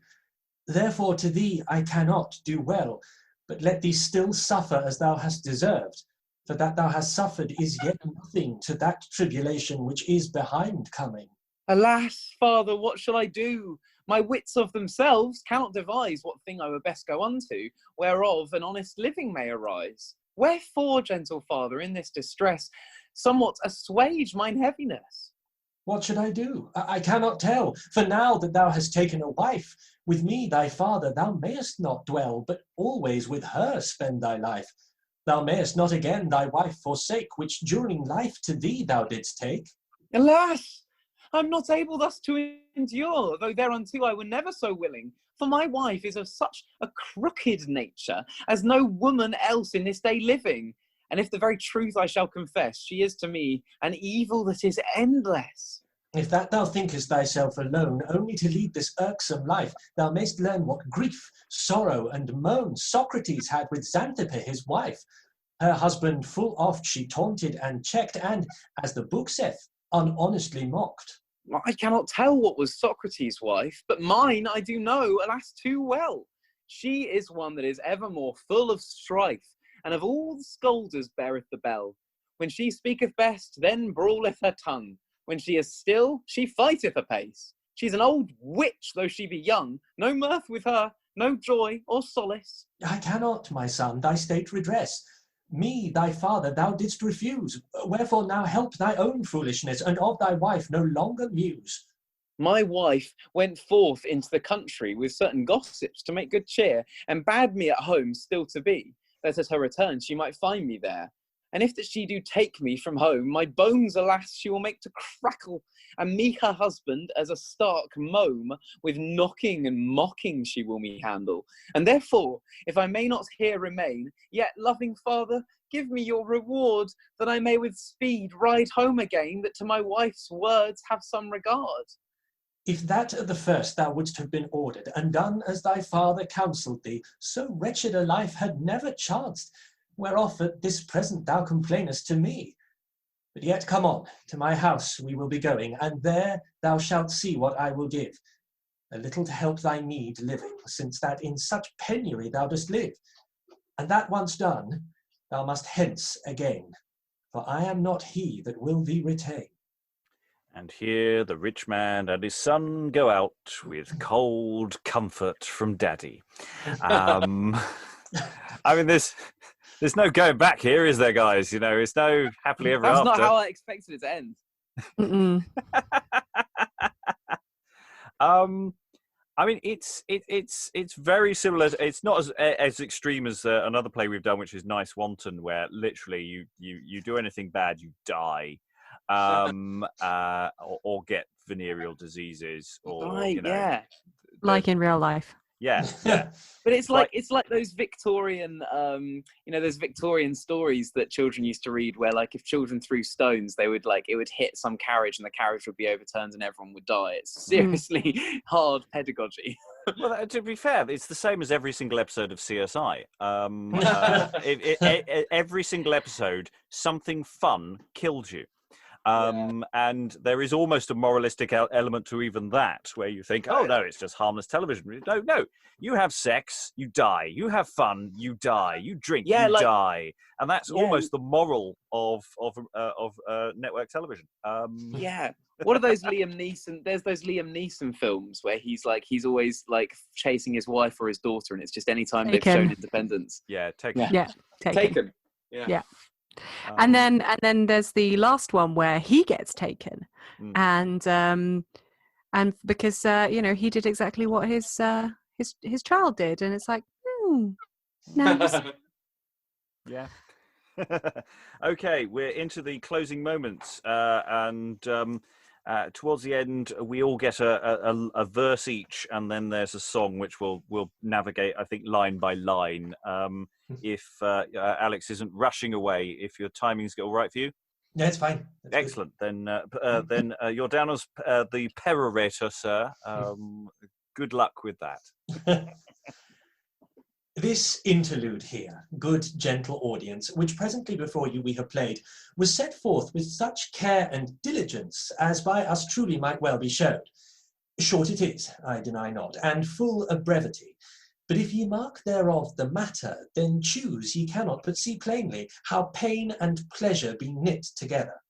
Therefore to thee I cannot do well, but let thee still suffer as thou hast deserved. For that thou hast suffered is yet nothing to that tribulation which is behind coming. Alas, father, what shall I do? My wits of themselves cannot devise what thing I were best go unto, whereof an honest living may arise. Wherefore, gentle father, in this distress, somewhat assuage mine heaviness. What should I do? I cannot tell, for now that thou hast taken a wife, with me thy father thou mayest not dwell, but always with her spend thy life. Thou mayest not again thy wife forsake, which during life to thee thou didst take. Alas, I'm not able thus to endure, though thereunto I were never so willing. For my wife is of such a crooked nature, as no woman else in this day living. And if the very truth I shall confess, she is to me an evil that is endless. If that thou thinkest thyself alone, only to lead this irksome life, thou mayst learn what grief, sorrow, and moan Socrates had with Xanthippe his wife. Her husband full oft she taunted and checked, and, as the book saith, unhonestly mocked. I cannot tell what was Socrates' wife, but mine I do know, alas, too well. She is one that is evermore full of strife, and of all the scolders beareth the bell. When she speaketh best, then brawleth her tongue. When she is still, she fighteth apace. She's an old witch, though she be young. No mirth with her, no joy or solace. I cannot, my son, thy state redress. Me, thy father, thou didst refuse. Wherefore now help thy own foolishness, and of thy wife no longer muse. My wife went forth into the country with certain gossips to make good cheer, and bade me at home still to be, that at her return she might find me there. And if that she do take me from home, my bones, alas, she will make to crackle, and me her husband as a stark mome, with knocking and mocking she will me handle. And therefore, if I may not here remain, yet, loving father, give me your reward, that I may with speed ride home again, that to my wife's words have some regard. If that at the first thou wouldst have been ordered, and done as thy father counselled thee, so wretched a life had never chanced, whereof at this present thou complainest to me. But yet come on, to my house we will be going, and there thou shalt see what I will give. A little to help thy need living, since that in such penury thou dost live. And that once done, thou must hence again, for I am not he that will thee retain. And here the rich man and his son go out with cold comfort from daddy. I mean, there's no going back here, is there, guys? You know, it's no happily ever after. That's not how I expected it to end. Mm-mm. I mean, it's very similar. It's not as extreme as another play we've done, which is Nice Wanton, where literally you do anything bad, you die, or get venereal diseases, or Right, you know, yeah. Like in real life. yeah, yeah. But it's like those Victorian, those Victorian stories that children used to read, where like if children threw stones, it would hit some carriage and the carriage would be overturned and everyone would die. It's seriously hard pedagogy. Well, to be fair, it's the same as every single episode of CSI. Every single episode, something fun killed you. And there is almost a moralistic element to even that, where you think, oh, no, it's just harmless television. No, you have sex, you die. You have fun, you die. You drink, you die. And that's almost the moral of network television. What are those Liam Neeson? There's those Liam Neeson films where he's always like chasing his wife or his daughter, and it's just any time they've shown Independence. Taken. Taken. Yeah. And then there's the last one where he gets taken, and because he did exactly what his child did, and it's like, no. Yeah. Okay, we're into the closing moments, and towards the end, we all get a verse each, and then there's a song which we'll navigate, I think, line by line. If Alex isn't rushing away, if your timing's all right for you. Yeah, it's fine. That's excellent. Good. Then you're down as the perorator, sir. Good luck with that. This interlude here, good gentle audience, which presently before you we have played, was set forth with such care and diligence as by us truly might well be showed. Short it is, I deny not, and full of brevity. But if ye mark thereof the matter, then choose ye cannot but see plainly how pain and pleasure be knit together.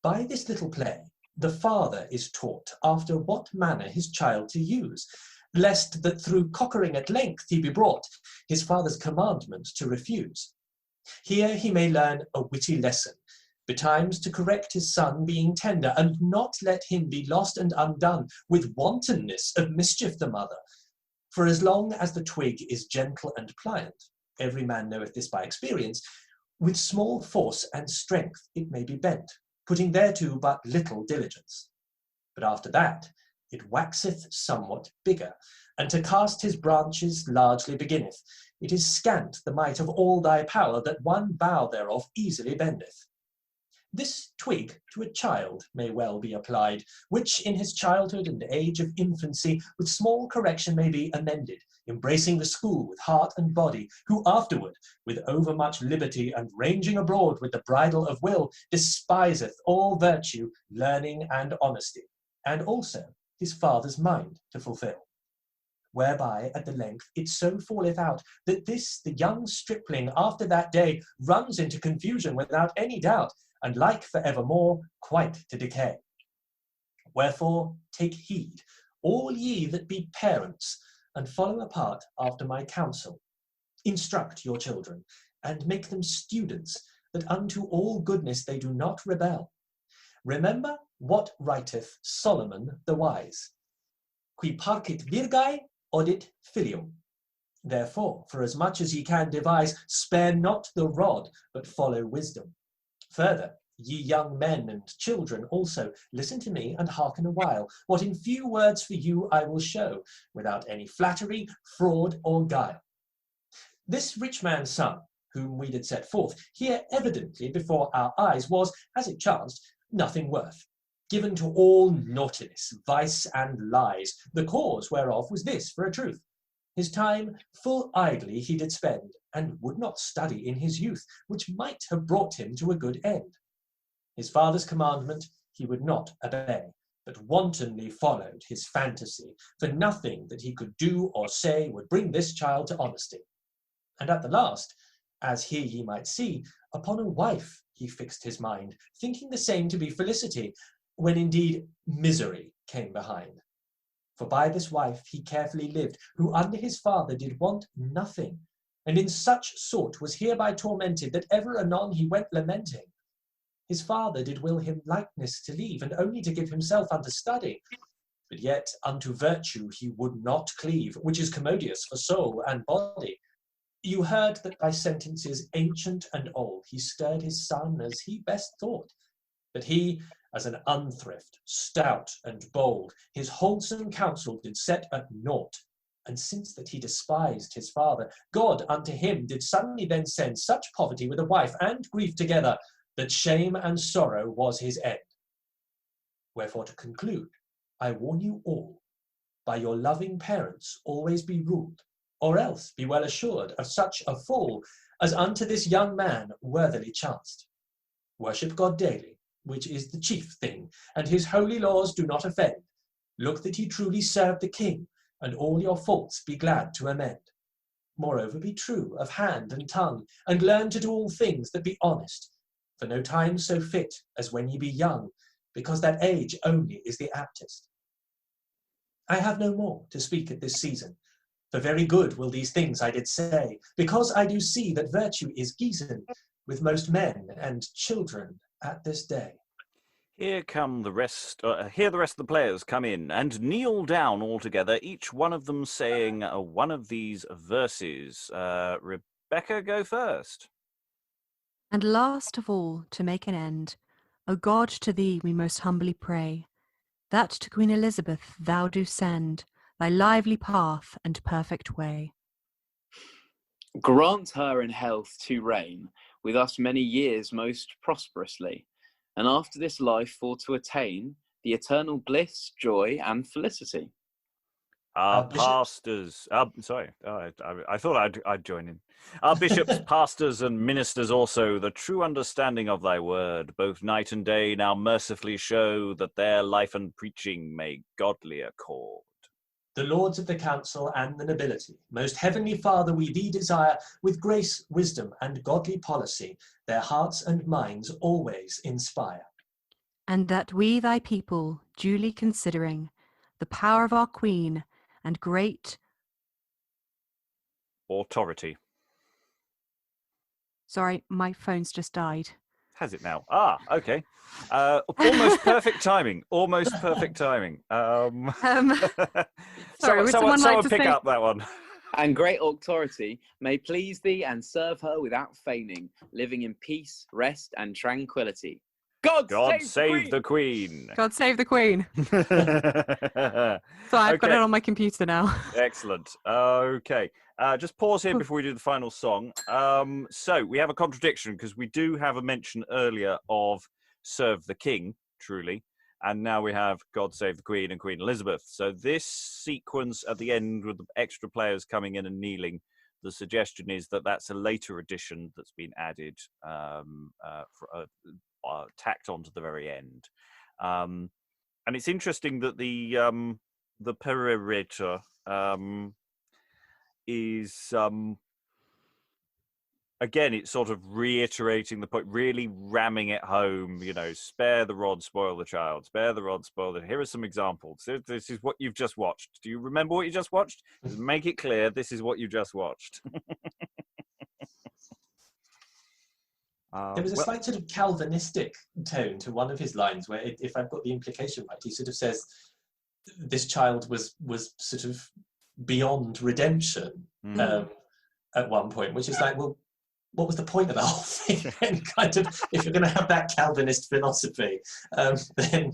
By this little play, the father is taught after what manner his child to use, lest that through cockering at length he be brought his father's commandment to refuse. Here he may learn a witty lesson, betimes to correct his son being tender, and not let him be lost and undone with wantonness of mischief the mother. For as long as the twig is gentle and pliant, every man knoweth this by experience, with small force and strength it may be bent, putting thereto but little diligence. But after that, it waxeth somewhat bigger, and to cast his branches largely beginneth. It is scant the might of all thy power, that one bough thereof easily bendeth. This twig to a child may well be applied, which in his childhood and age of infancy with small correction may be amended, embracing the school with heart and body, who afterward, with overmuch liberty and ranging abroad with the bridle of will, despiseth all virtue, learning, and honesty, and also his father's mind to fulfill. Whereby at the length it so falleth out, that this the young stripling after that day runs into confusion without any doubt, and like for evermore quite to decay. Wherefore take heed, all ye that be parents, and follow apart after my counsel. Instruct your children, and make them students, that unto all goodness they do not rebel. Remember what writeth Solomon the wise, qui parcit virgae odit filium. Therefore, for as much as ye can devise, spare not the rod, but follow wisdom. Further, ye young men and children also, listen to me and hearken a while, what in few words for you I will show, without any flattery, fraud, or guile. This rich man's son, whom we did set forth, here evidently before our eyes was, as it chanced, nothing worth, given to all naughtiness, vice, and lies, the cause whereof was this for a truth. His time full idly he did spend, and would not study in his youth, which might have brought him to a good end. His father's commandment he would not obey, but wantonly followed his fantasy, for nothing that he could do or say would bring this child to honesty. And at the last, as here ye might see, upon a wife he fixed his mind, thinking the same to be felicity, when indeed misery came behind. For by this wife he carefully lived, who under his father did want nothing, and in such sort was hereby tormented, that ever anon he went lamenting. His father did will him likeness to leave, and only to give himself unto study, but yet unto virtue he would not cleave, which is commodious for soul and body. You heard that by sentences ancient and old he stirred his son as he best thought, but he, as an unthrift, stout and bold, his wholesome counsel did set at naught. And since that he despised his father, God unto him did suddenly then send such poverty with a wife and grief together, that shame and sorrow was his end. Wherefore to conclude, I warn you all, by your loving parents always be ruled, or else be well assured of such a fall as unto this young man worthily chanced. Worship God daily, which is the chief thing, and his holy laws do not offend. Look that ye truly serve the king, and all your faults be glad to amend. Moreover, be true of hand and tongue, and learn to do all things that be honest. For no time so fit as when ye be young, because that age only is the aptest. I have no more to speak at this season, for very good will these things I did say, because I do see that virtue is geason with most men and children at this day. Here come the rest. Here the rest of the players come in and kneel down all together, each one of them saying one of these verses. Rebecca, go first. And last of all, to make an end, O God, to thee we most humbly pray, that to Queen Elizabeth thou do send thy lively path and perfect way. Grant her in health to reign with us many years most prosperously, and after this life for to attain the eternal bliss, joy, and felicity. Our Bishop. pastors, I thought I'd join in. Our bishops, pastors, and ministers also, the true understanding of thy word, both night and day, now mercifully show that their life and preaching may godly accord. The lords of the council and the nobility, most heavenly Father, we thee desire, with grace, wisdom, and godly policy, their hearts and minds always inspire. And that we thy people, duly considering the power of our Queen and great Authority. Sorry, my phone's just died. Has it now? Ah, okay. Almost perfect timing. Almost perfect timing. Sorry, would someone like to pick say... up that one? And great authority may please thee and serve her without feigning, living in peace, rest, and tranquility. God save the Queen. God save the Queen. So I've got it on my computer now. Excellent. Okay. Just pause here before we do the final song. So we have a contradiction because we do have a mention earlier of serve the King, truly. And now we have God Save the Queen and Queen Elizabeth. So this sequence at the end with the extra players coming in and kneeling, the suggestion is that that's a later addition that's been added, tacked on to the very end. And it's interesting that the perorator is... again, it's sort of reiterating the point, really ramming it home, spare the rod, spoil the child, spare the rod, spoil the... Here are some examples. This is what you've just watched. Do you remember what you just watched? Just make it clear, this is what you just watched. There was a slight sort of Calvinistic tone to one of his lines where, if I've got the implication right, he sort of says this child was sort of beyond redemption at one point, which is like, well, what was the point of the whole thing? And kind of, if you're going to have that Calvinist philosophy, then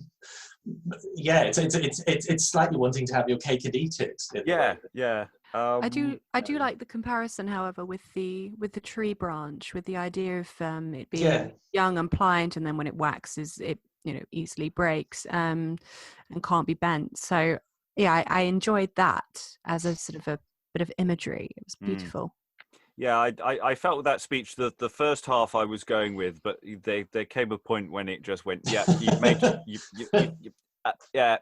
yeah, it's slightly wanting to have your cake and eat it. Yeah. I do like the comparison, however, with the tree branch, with the idea of it being young and pliant, and then when it waxes, it easily breaks and can't be bent. So yeah, I enjoyed that as a sort of a bit of imagery. It was beautiful. Yeah, I felt with that speech that the first half I was going with, but there came a point when it just went, yeah, you've made yeah.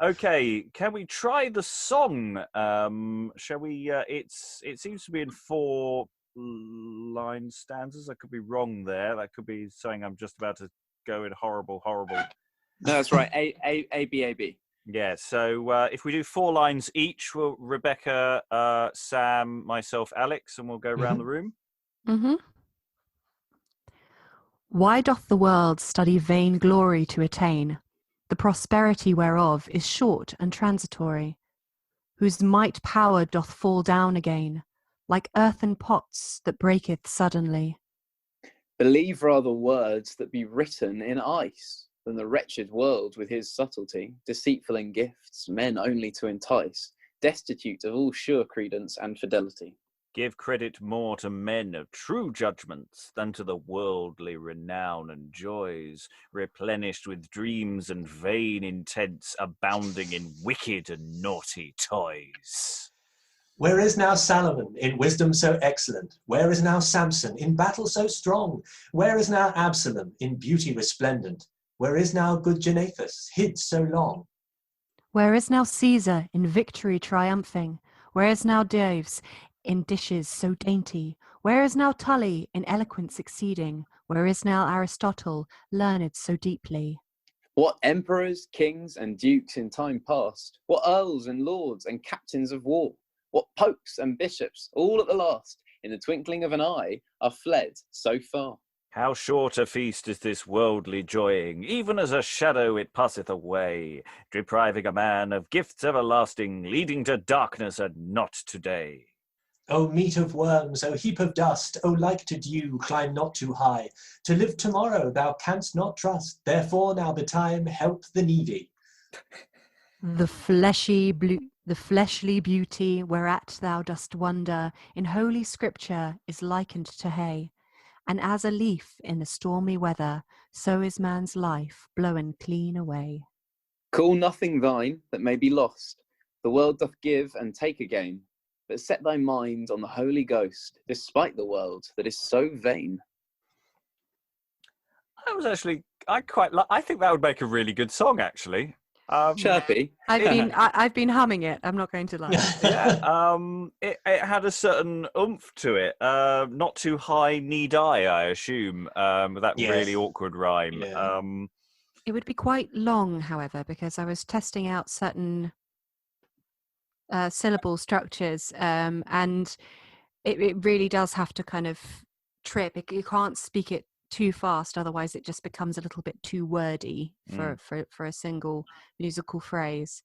Okay, can we try the song? Shall we? It seems to be in 4 line stanzas. I could be wrong there. That could be something I'm just about to go in horrible. No, that's right. A B. Yeah, so if we do 4 lines each, we'll Rebecca, Sam, myself, Alex, and we'll go around the room. Mm-hmm. Why doth the world study vain glory to attain, the prosperity whereof is short and transitory, whose might power doth fall down again, like earthen pots that breaketh suddenly? Believe rather words that be written in ice, than the wretched world with his subtlety, deceitful in gifts, men only to entice, destitute of all sure credence and fidelity. Give credit more to men of true judgments than to the worldly renown and joys, replenished with dreams and vain intents, abounding in wicked and naughty toys. Where is now Solomon in wisdom so excellent? Where is now Samson in battle so strong? Where is now Absalom in beauty resplendent? Where is now good Genathus hid so long? Where is now Caesar in victory triumphing? Where is now Dives in dishes so dainty? Where is now Tully in eloquence exceeding? Where is now Aristotle learned so deeply? What emperors, kings, and dukes in time past? What earls and lords and captains of war? What popes and bishops, all at the last, in the twinkling of an eye, are fled so far? How short a feast is this worldly joying, even as a shadow it passeth away, depriving a man of gifts everlasting, leading to darkness and not to day. O meat of worms, O heap of dust, O like to dew, climb not too high. To live tomorrow thou canst not trust, therefore now betime help the needy. The fleshly beauty whereat thou dost wonder in holy scripture is likened to hay. And as a leaf in the stormy weather, so is man's life blown clean away. Call nothing thine that may be lost. The world doth give and take again. But set thy mind on the Holy Ghost, despite the world that is so vain. I think that would make a really good song, actually. Chirpy. I've been humming it. I'm not going to lie. Yeah, it had a certain oomph to it. Not too high, need I assume, with that Yes. really awkward rhyme. Yeah. It would be quite long, however, because I was testing out certain syllable structures, and it really does have to kind of trip. You can't speak it too fast, otherwise it just becomes a little bit too wordy for a single musical phrase.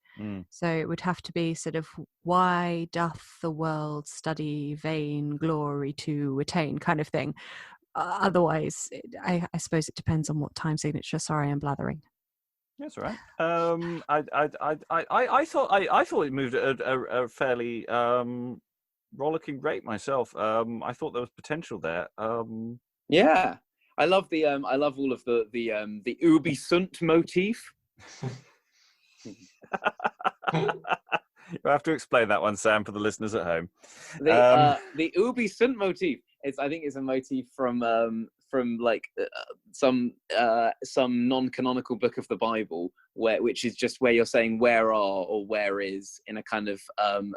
So it would have to be sort of, why doth the world study vain glory to attain, kind of thing. Otherwise, I suppose it depends on what time signature. Sorry, I'm blathering. That's all right. I thought it moved at a fairly rollicking rate myself. I thought there was potential there. Yeah. I love all of the Ubi Sunt motif. You have to explain that one, Sam, for the listeners at home. The Ubi Sunt motif. I think it's a motif from like some non-canonical book of the Bible, which is just where you're saying where are or where is in a kind of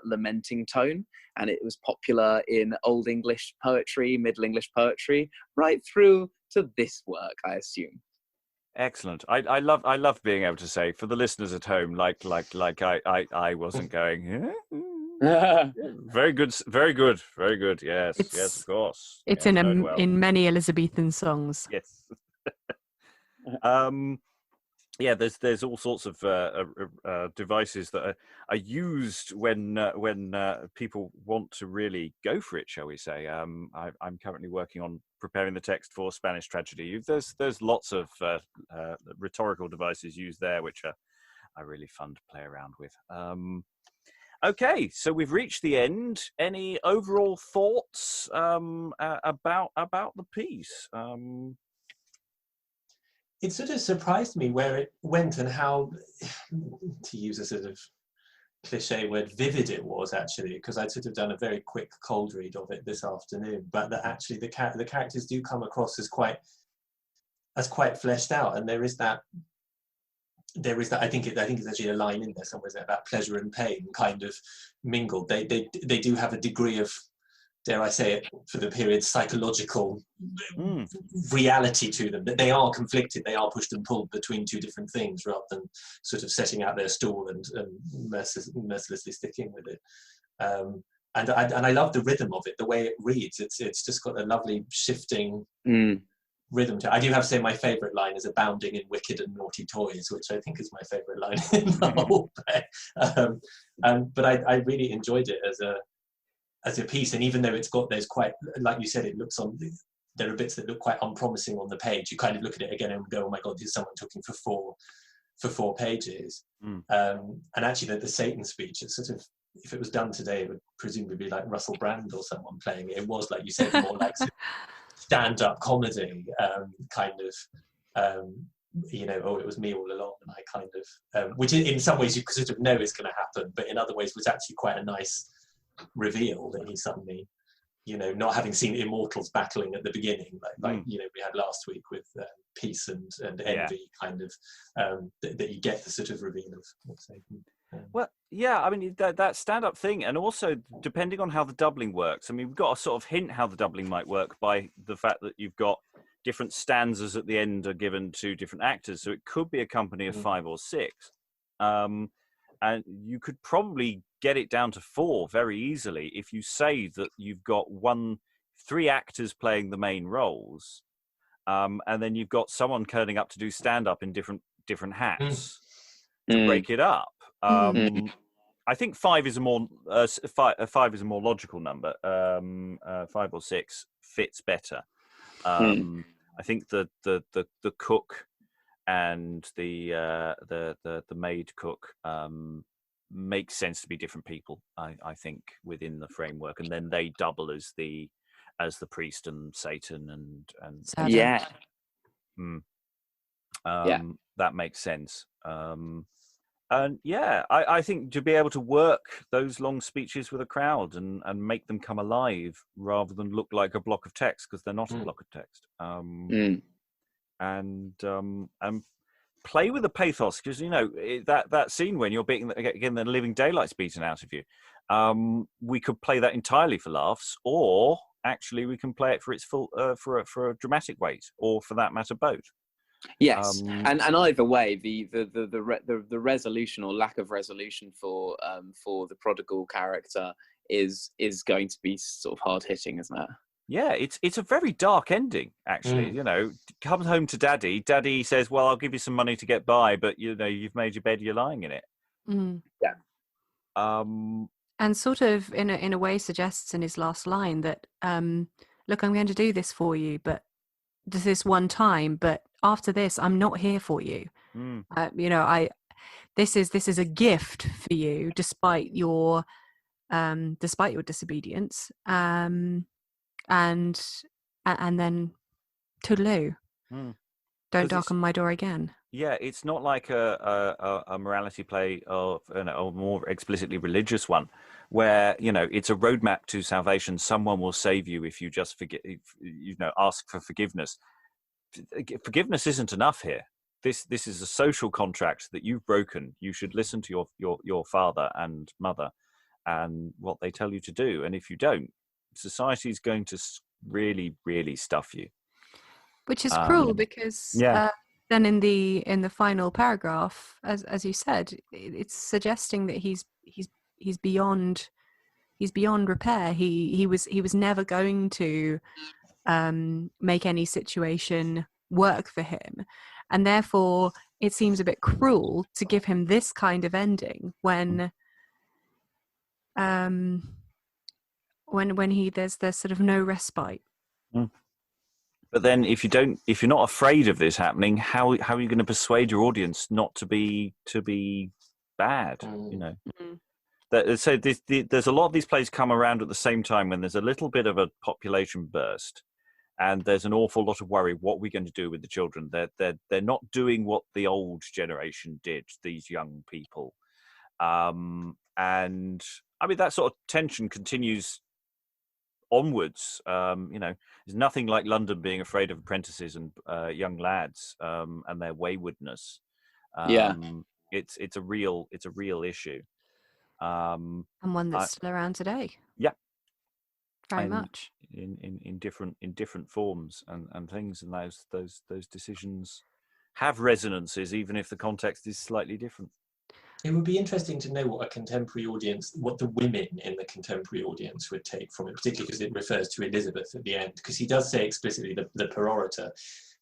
lamenting tone, and it was popular in Old English poetry, Middle English poetry, right through to this work, I assume. Excellent. I love being able to say, for the listeners at home, like I wasn't going. Very good, very good, very good. Yes, yes, of course. It's yes, in many Elizabethan songs. Yes. Yeah, there's all sorts of devices that are used when people want to really go for it, shall we say? I'm currently working on preparing the text for Spanish tragedy. There's lots of rhetorical devices used there, which are really fun to play around with. Okay, so we've reached the end. Any overall thoughts about the piece? It sort of surprised me where it went and how, to use a sort of cliche word, vivid it was, actually, because I'd sort of done a very quick cold read of it this afternoon, but that actually the characters do come across as quite fleshed out, and there is that I think it's actually a line in there somewhere, is about pleasure and pain kind of mingled. They do have a degree of, dare I say it, for the period, psychological reality to them, that they are conflicted, they are pushed and pulled between two different things, rather than sort of setting out their stall and mercilessly sticking with it. And I love the rhythm of it, the way it reads. It's just got a lovely shifting rhythm to it. I do have to say my favourite line is abounding in wicked and naughty toys, which I think is my favourite line in the whole play. But I really enjoyed it as a piece, and even though there's quite, like you said, there are bits that look quite unpromising on the page. You kind of look at it again and go, oh my god, here's someone talking for four pages. And actually the Satan speech, it's sort of if it was done today, it would presumably be like Russell Brand or someone playing it. It was, like you said, more like stand-up comedy, kind of, oh, it was me all along, and I kind of, which in some ways you sort of know is going to happen, but in other ways was actually quite a nice reveal that he suddenly, not having seen immortals battling at the beginning, like we had last week with peace and envy, kind of, that you get the sort of reveal of what's happening. Well, yeah, I mean, that stand-up thing, and also depending on how the doubling works, I mean, we've got a sort of hint how the doubling might work by the fact that you've got different stanzas at the end are given to different actors, so it could be a company of 5 or 6, and you could probably get it down to 4 very easily if you say that you've got 3 actors playing the main roles, and then you've got someone turning up to do stand-up in different hats to break it up. I think 5 is a more 5 is a more logical number. 5 or 6 fits better. I think the cook and the maid cook makes sense to be different people. I think within the framework, and then they double as the priest and Satan and Yeah. That makes sense. And yeah, I think to be able to work those long speeches with a crowd and make them come alive rather than look like a block of text, because they're not a block of text. And play with the pathos, because that scene when you're getting the living daylights beaten out of you. We could play that entirely for laughs, or actually we can play it for its full for a dramatic weight, or for that matter both. Yes, and either way, the resolution or lack of resolution for the prodigal character is going to be sort of hard hitting, isn't it? Yeah, it's a very dark ending, actually. Comes home to Daddy. Daddy says, "Well, I'll give you some money to get by, but you've made your bed, you're lying in it." Yeah. And sort of in a way suggests in his last line that, look, I'm going to do this for you, but this one time, but after this, I'm not here for you. This is a gift for you, despite your disobedience. And then toodaloo. Don't darken my door again. Yeah, it's not like a morality play of a more explicitly religious one, where it's a roadmap to salvation. Someone will save you if you just ask for forgiveness. Forgiveness isn't enough here. This is a social contract that you've broken. You should listen to your father and mother and what they tell you to do. And if you don't, society is going to really, really stuff you. Which is cruel, because then in the final paragraph, as you said, it's suggesting that he's beyond repair. He was never going to make any situation work for him, and therefore it seems a bit cruel to give him this kind of ending when there's sort of no respite. But then if you're not afraid of this happening, how are you going to persuade your audience not to be bad? So there's a lot of these plays come around at the same time when there's a little bit of a population burst, and there's an awful lot of worry. What are we going to do with the children? They're not doing what the old generation did. These young people, and I mean that sort of tension continues onwards. There's nothing like London being afraid of apprentices and young lads and their waywardness. It's a real issue. And one that's still around today. Yeah, very much in different forms and things, and those decisions have resonances, even if the context is slightly different. It would be interesting to know what the women in the contemporary audience would take from it, particularly because it refers to Elizabeth at the end, because he does say explicitly, the perorator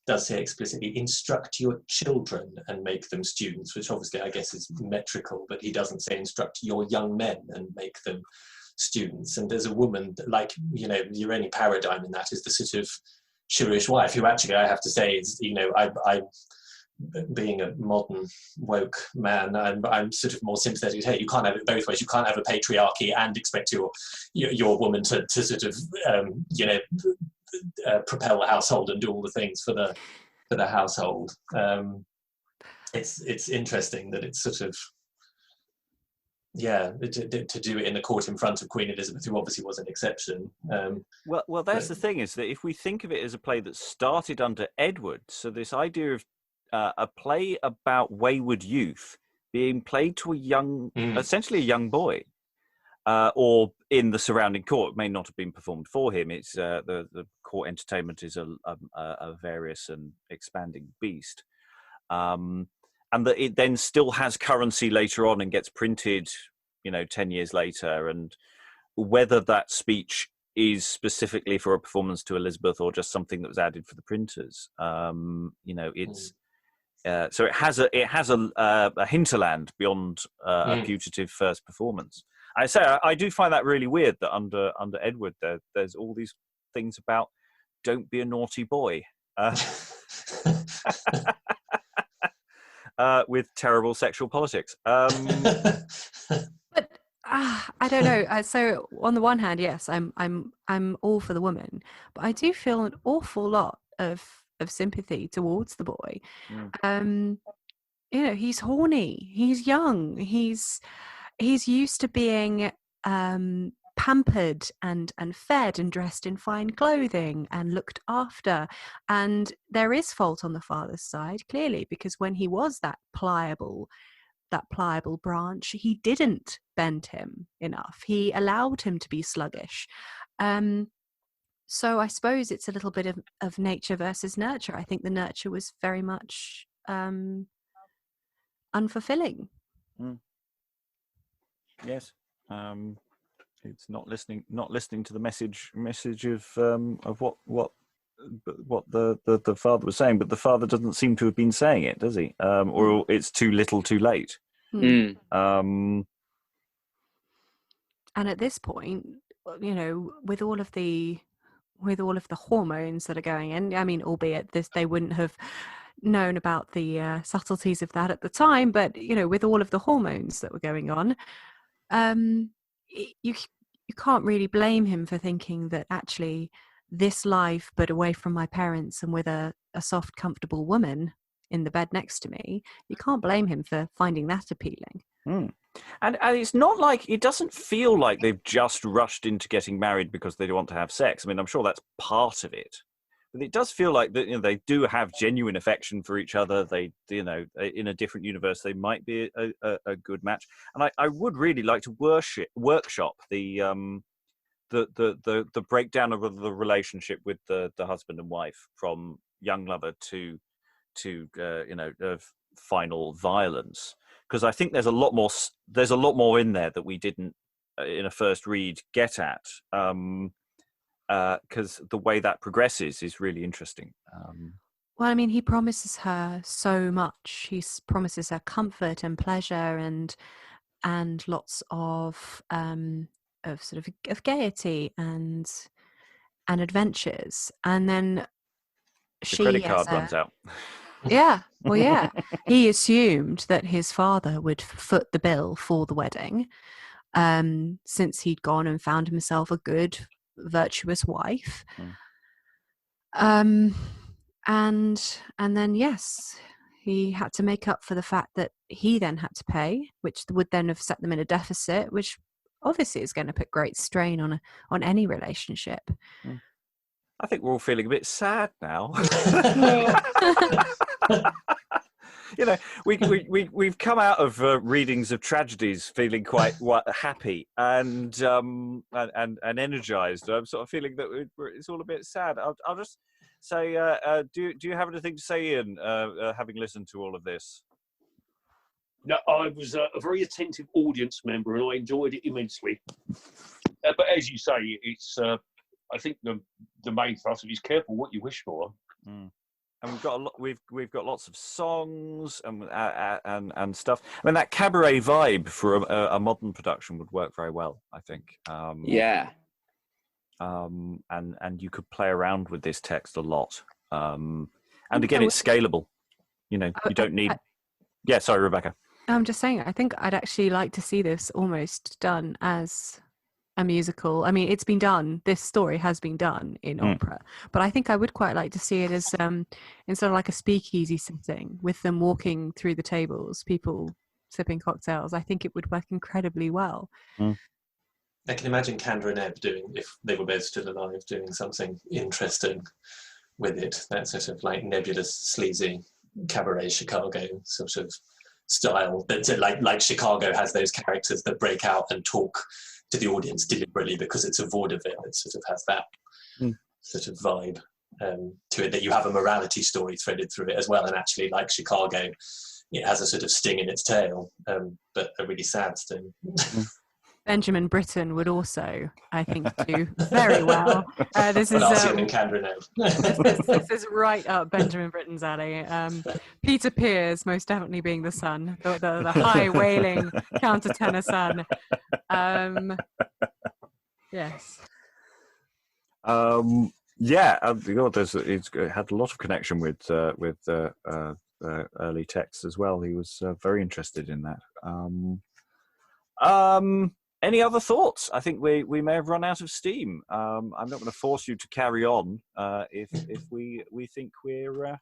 does say explicitly, instruct your children and make them students, which obviously I guess is metrical, but he doesn't say instruct your young men and make them students. And there's a woman that, like, your only paradigm in that is the sort of shrewish wife, who actually I have to say is, being a modern woke man, I'm sort of more sympathetic. Hey, you can't have it both ways. You can't have a patriarchy and expect your woman to sort of propel the household and do all the things for the household. It's interesting that it's sort of to do it in the court in front of Queen Elizabeth, who obviously was an exception. Well, that's the thing, is that if we think of it as a play that started under Edward, so this idea of a play about wayward youth being played to essentially a young boy, or in the surrounding court, it may not have been performed for him. It's the court entertainment is a various and expanding beast, and that it then still has currency later on and gets printed, 10 years later, and whether that speech is specifically for a performance to Elizabeth or just something that was added for the printers, it's. So it has a hinterland beyond a putative first performance. I do find that really weird that under Edward there's all these things about don't be a naughty boy, with terrible sexual politics. But I don't know. So on the one hand, yes, I'm all for the woman, but I do feel an awful lot of sympathy towards the boy. He's horny, he's young, he's used to being pampered and fed and dressed in fine clothing and looked after, and there is fault on the father's side, clearly, because when he was that pliable branch, he didn't bend him enough. He allowed him to be sluggish. So I suppose it's a little bit of nature versus nurture. I think the nurture was very much unfulfilling. Yes, it's not listening to the message of what the father was saying, but the father doesn't seem to have been saying it, does he? Or it's too little, too late. And at this point, with all of the hormones that are going in, I mean, albeit they wouldn't have known about the subtleties of that at the time, but with all of the hormones that were going on, you can't really blame him for thinking that actually this life, but away from my parents and with a soft, comfortable woman in the bed next to me, you can't blame him for finding that appealing. And it's not like, it doesn't feel like they've just rushed into getting married because they want to have sex. I mean, I'm sure that's part of it, but it does feel like that they do have genuine affection for each other. They, in a different universe, they might be a good match. And I would really like to workshop the breakdown of the relationship with the husband and wife from young lover to final violence. Because I think there's a lot more in there that we didn't in a first read get at, because the way that progresses is really interesting. Well, I mean, he promises her so much. He promises her comfort and pleasure and lots of gaiety and adventures, and then the credit card runs out. Yeah, well, yeah. He assumed that his father would foot the bill for the wedding, since he'd gone and found himself a good, virtuous wife. And then, yes, he had to make up for the fact that he then had to pay, which would then have set them in a deficit, which obviously is going to put great strain on any relationship. I think we're all feeling a bit sad now. We've come out of readings of tragedies feeling quite happy and energized. I'm sort of feeling that it's all a bit sad. I'll just say, do you have anything to say, Ian, having listened to all of this? No, I was a very attentive audience member and I enjoyed it immensely. But as you say, it's I think the main thrust is careful what you wish for. And we've got lots of songs and stuff. I mean, that cabaret vibe for a modern production would work very well, I think. And you could play around with this text a lot. And again, it's scalable. You don't need. Yeah, sorry, Rebecca. I'm just saying, I think I'd actually like to see this almost done as a musical. I mean, it's been done. This story has been done in opera, but I think I would quite like to see it as instead of like a speakeasy setting with them walking through the tables, people sipping cocktails. I think it would work incredibly well. I can imagine Candor and Ebb doing, if they were both still alive, doing something interesting with it. That sort of like nebulous, sleazy cabaret Chicago sort of style. That like Chicago has those characters that break out and talk to the audience deliberately because it's a vaudeville. It sort of has that sort of vibe to it, that you have a morality story threaded through it as well. And actually, like Chicago, it has a sort of sting in its tail, but a really sad sting. Benjamin Britten would also, I think, do very well. This is this is right up Benjamin Britten's alley. Peter Pears, most definitely being the son, the high wailing countertenor son. Yes. It's had a lot of connection with early texts as well. He was very interested in that. Any other thoughts? I think we may have run out of steam. I'm not going to force you to carry on if we think we're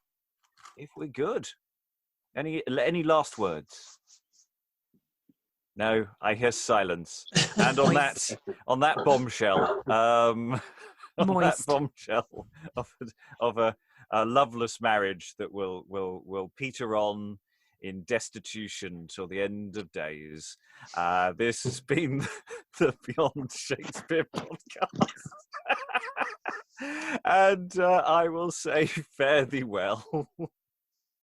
good. Any last words? No, I hear silence. And on that bombshell, that bombshell of a loveless marriage that will peter on in destitution till the end of days. This has been the Beyond Shakespeare podcast. And I will say fare thee well.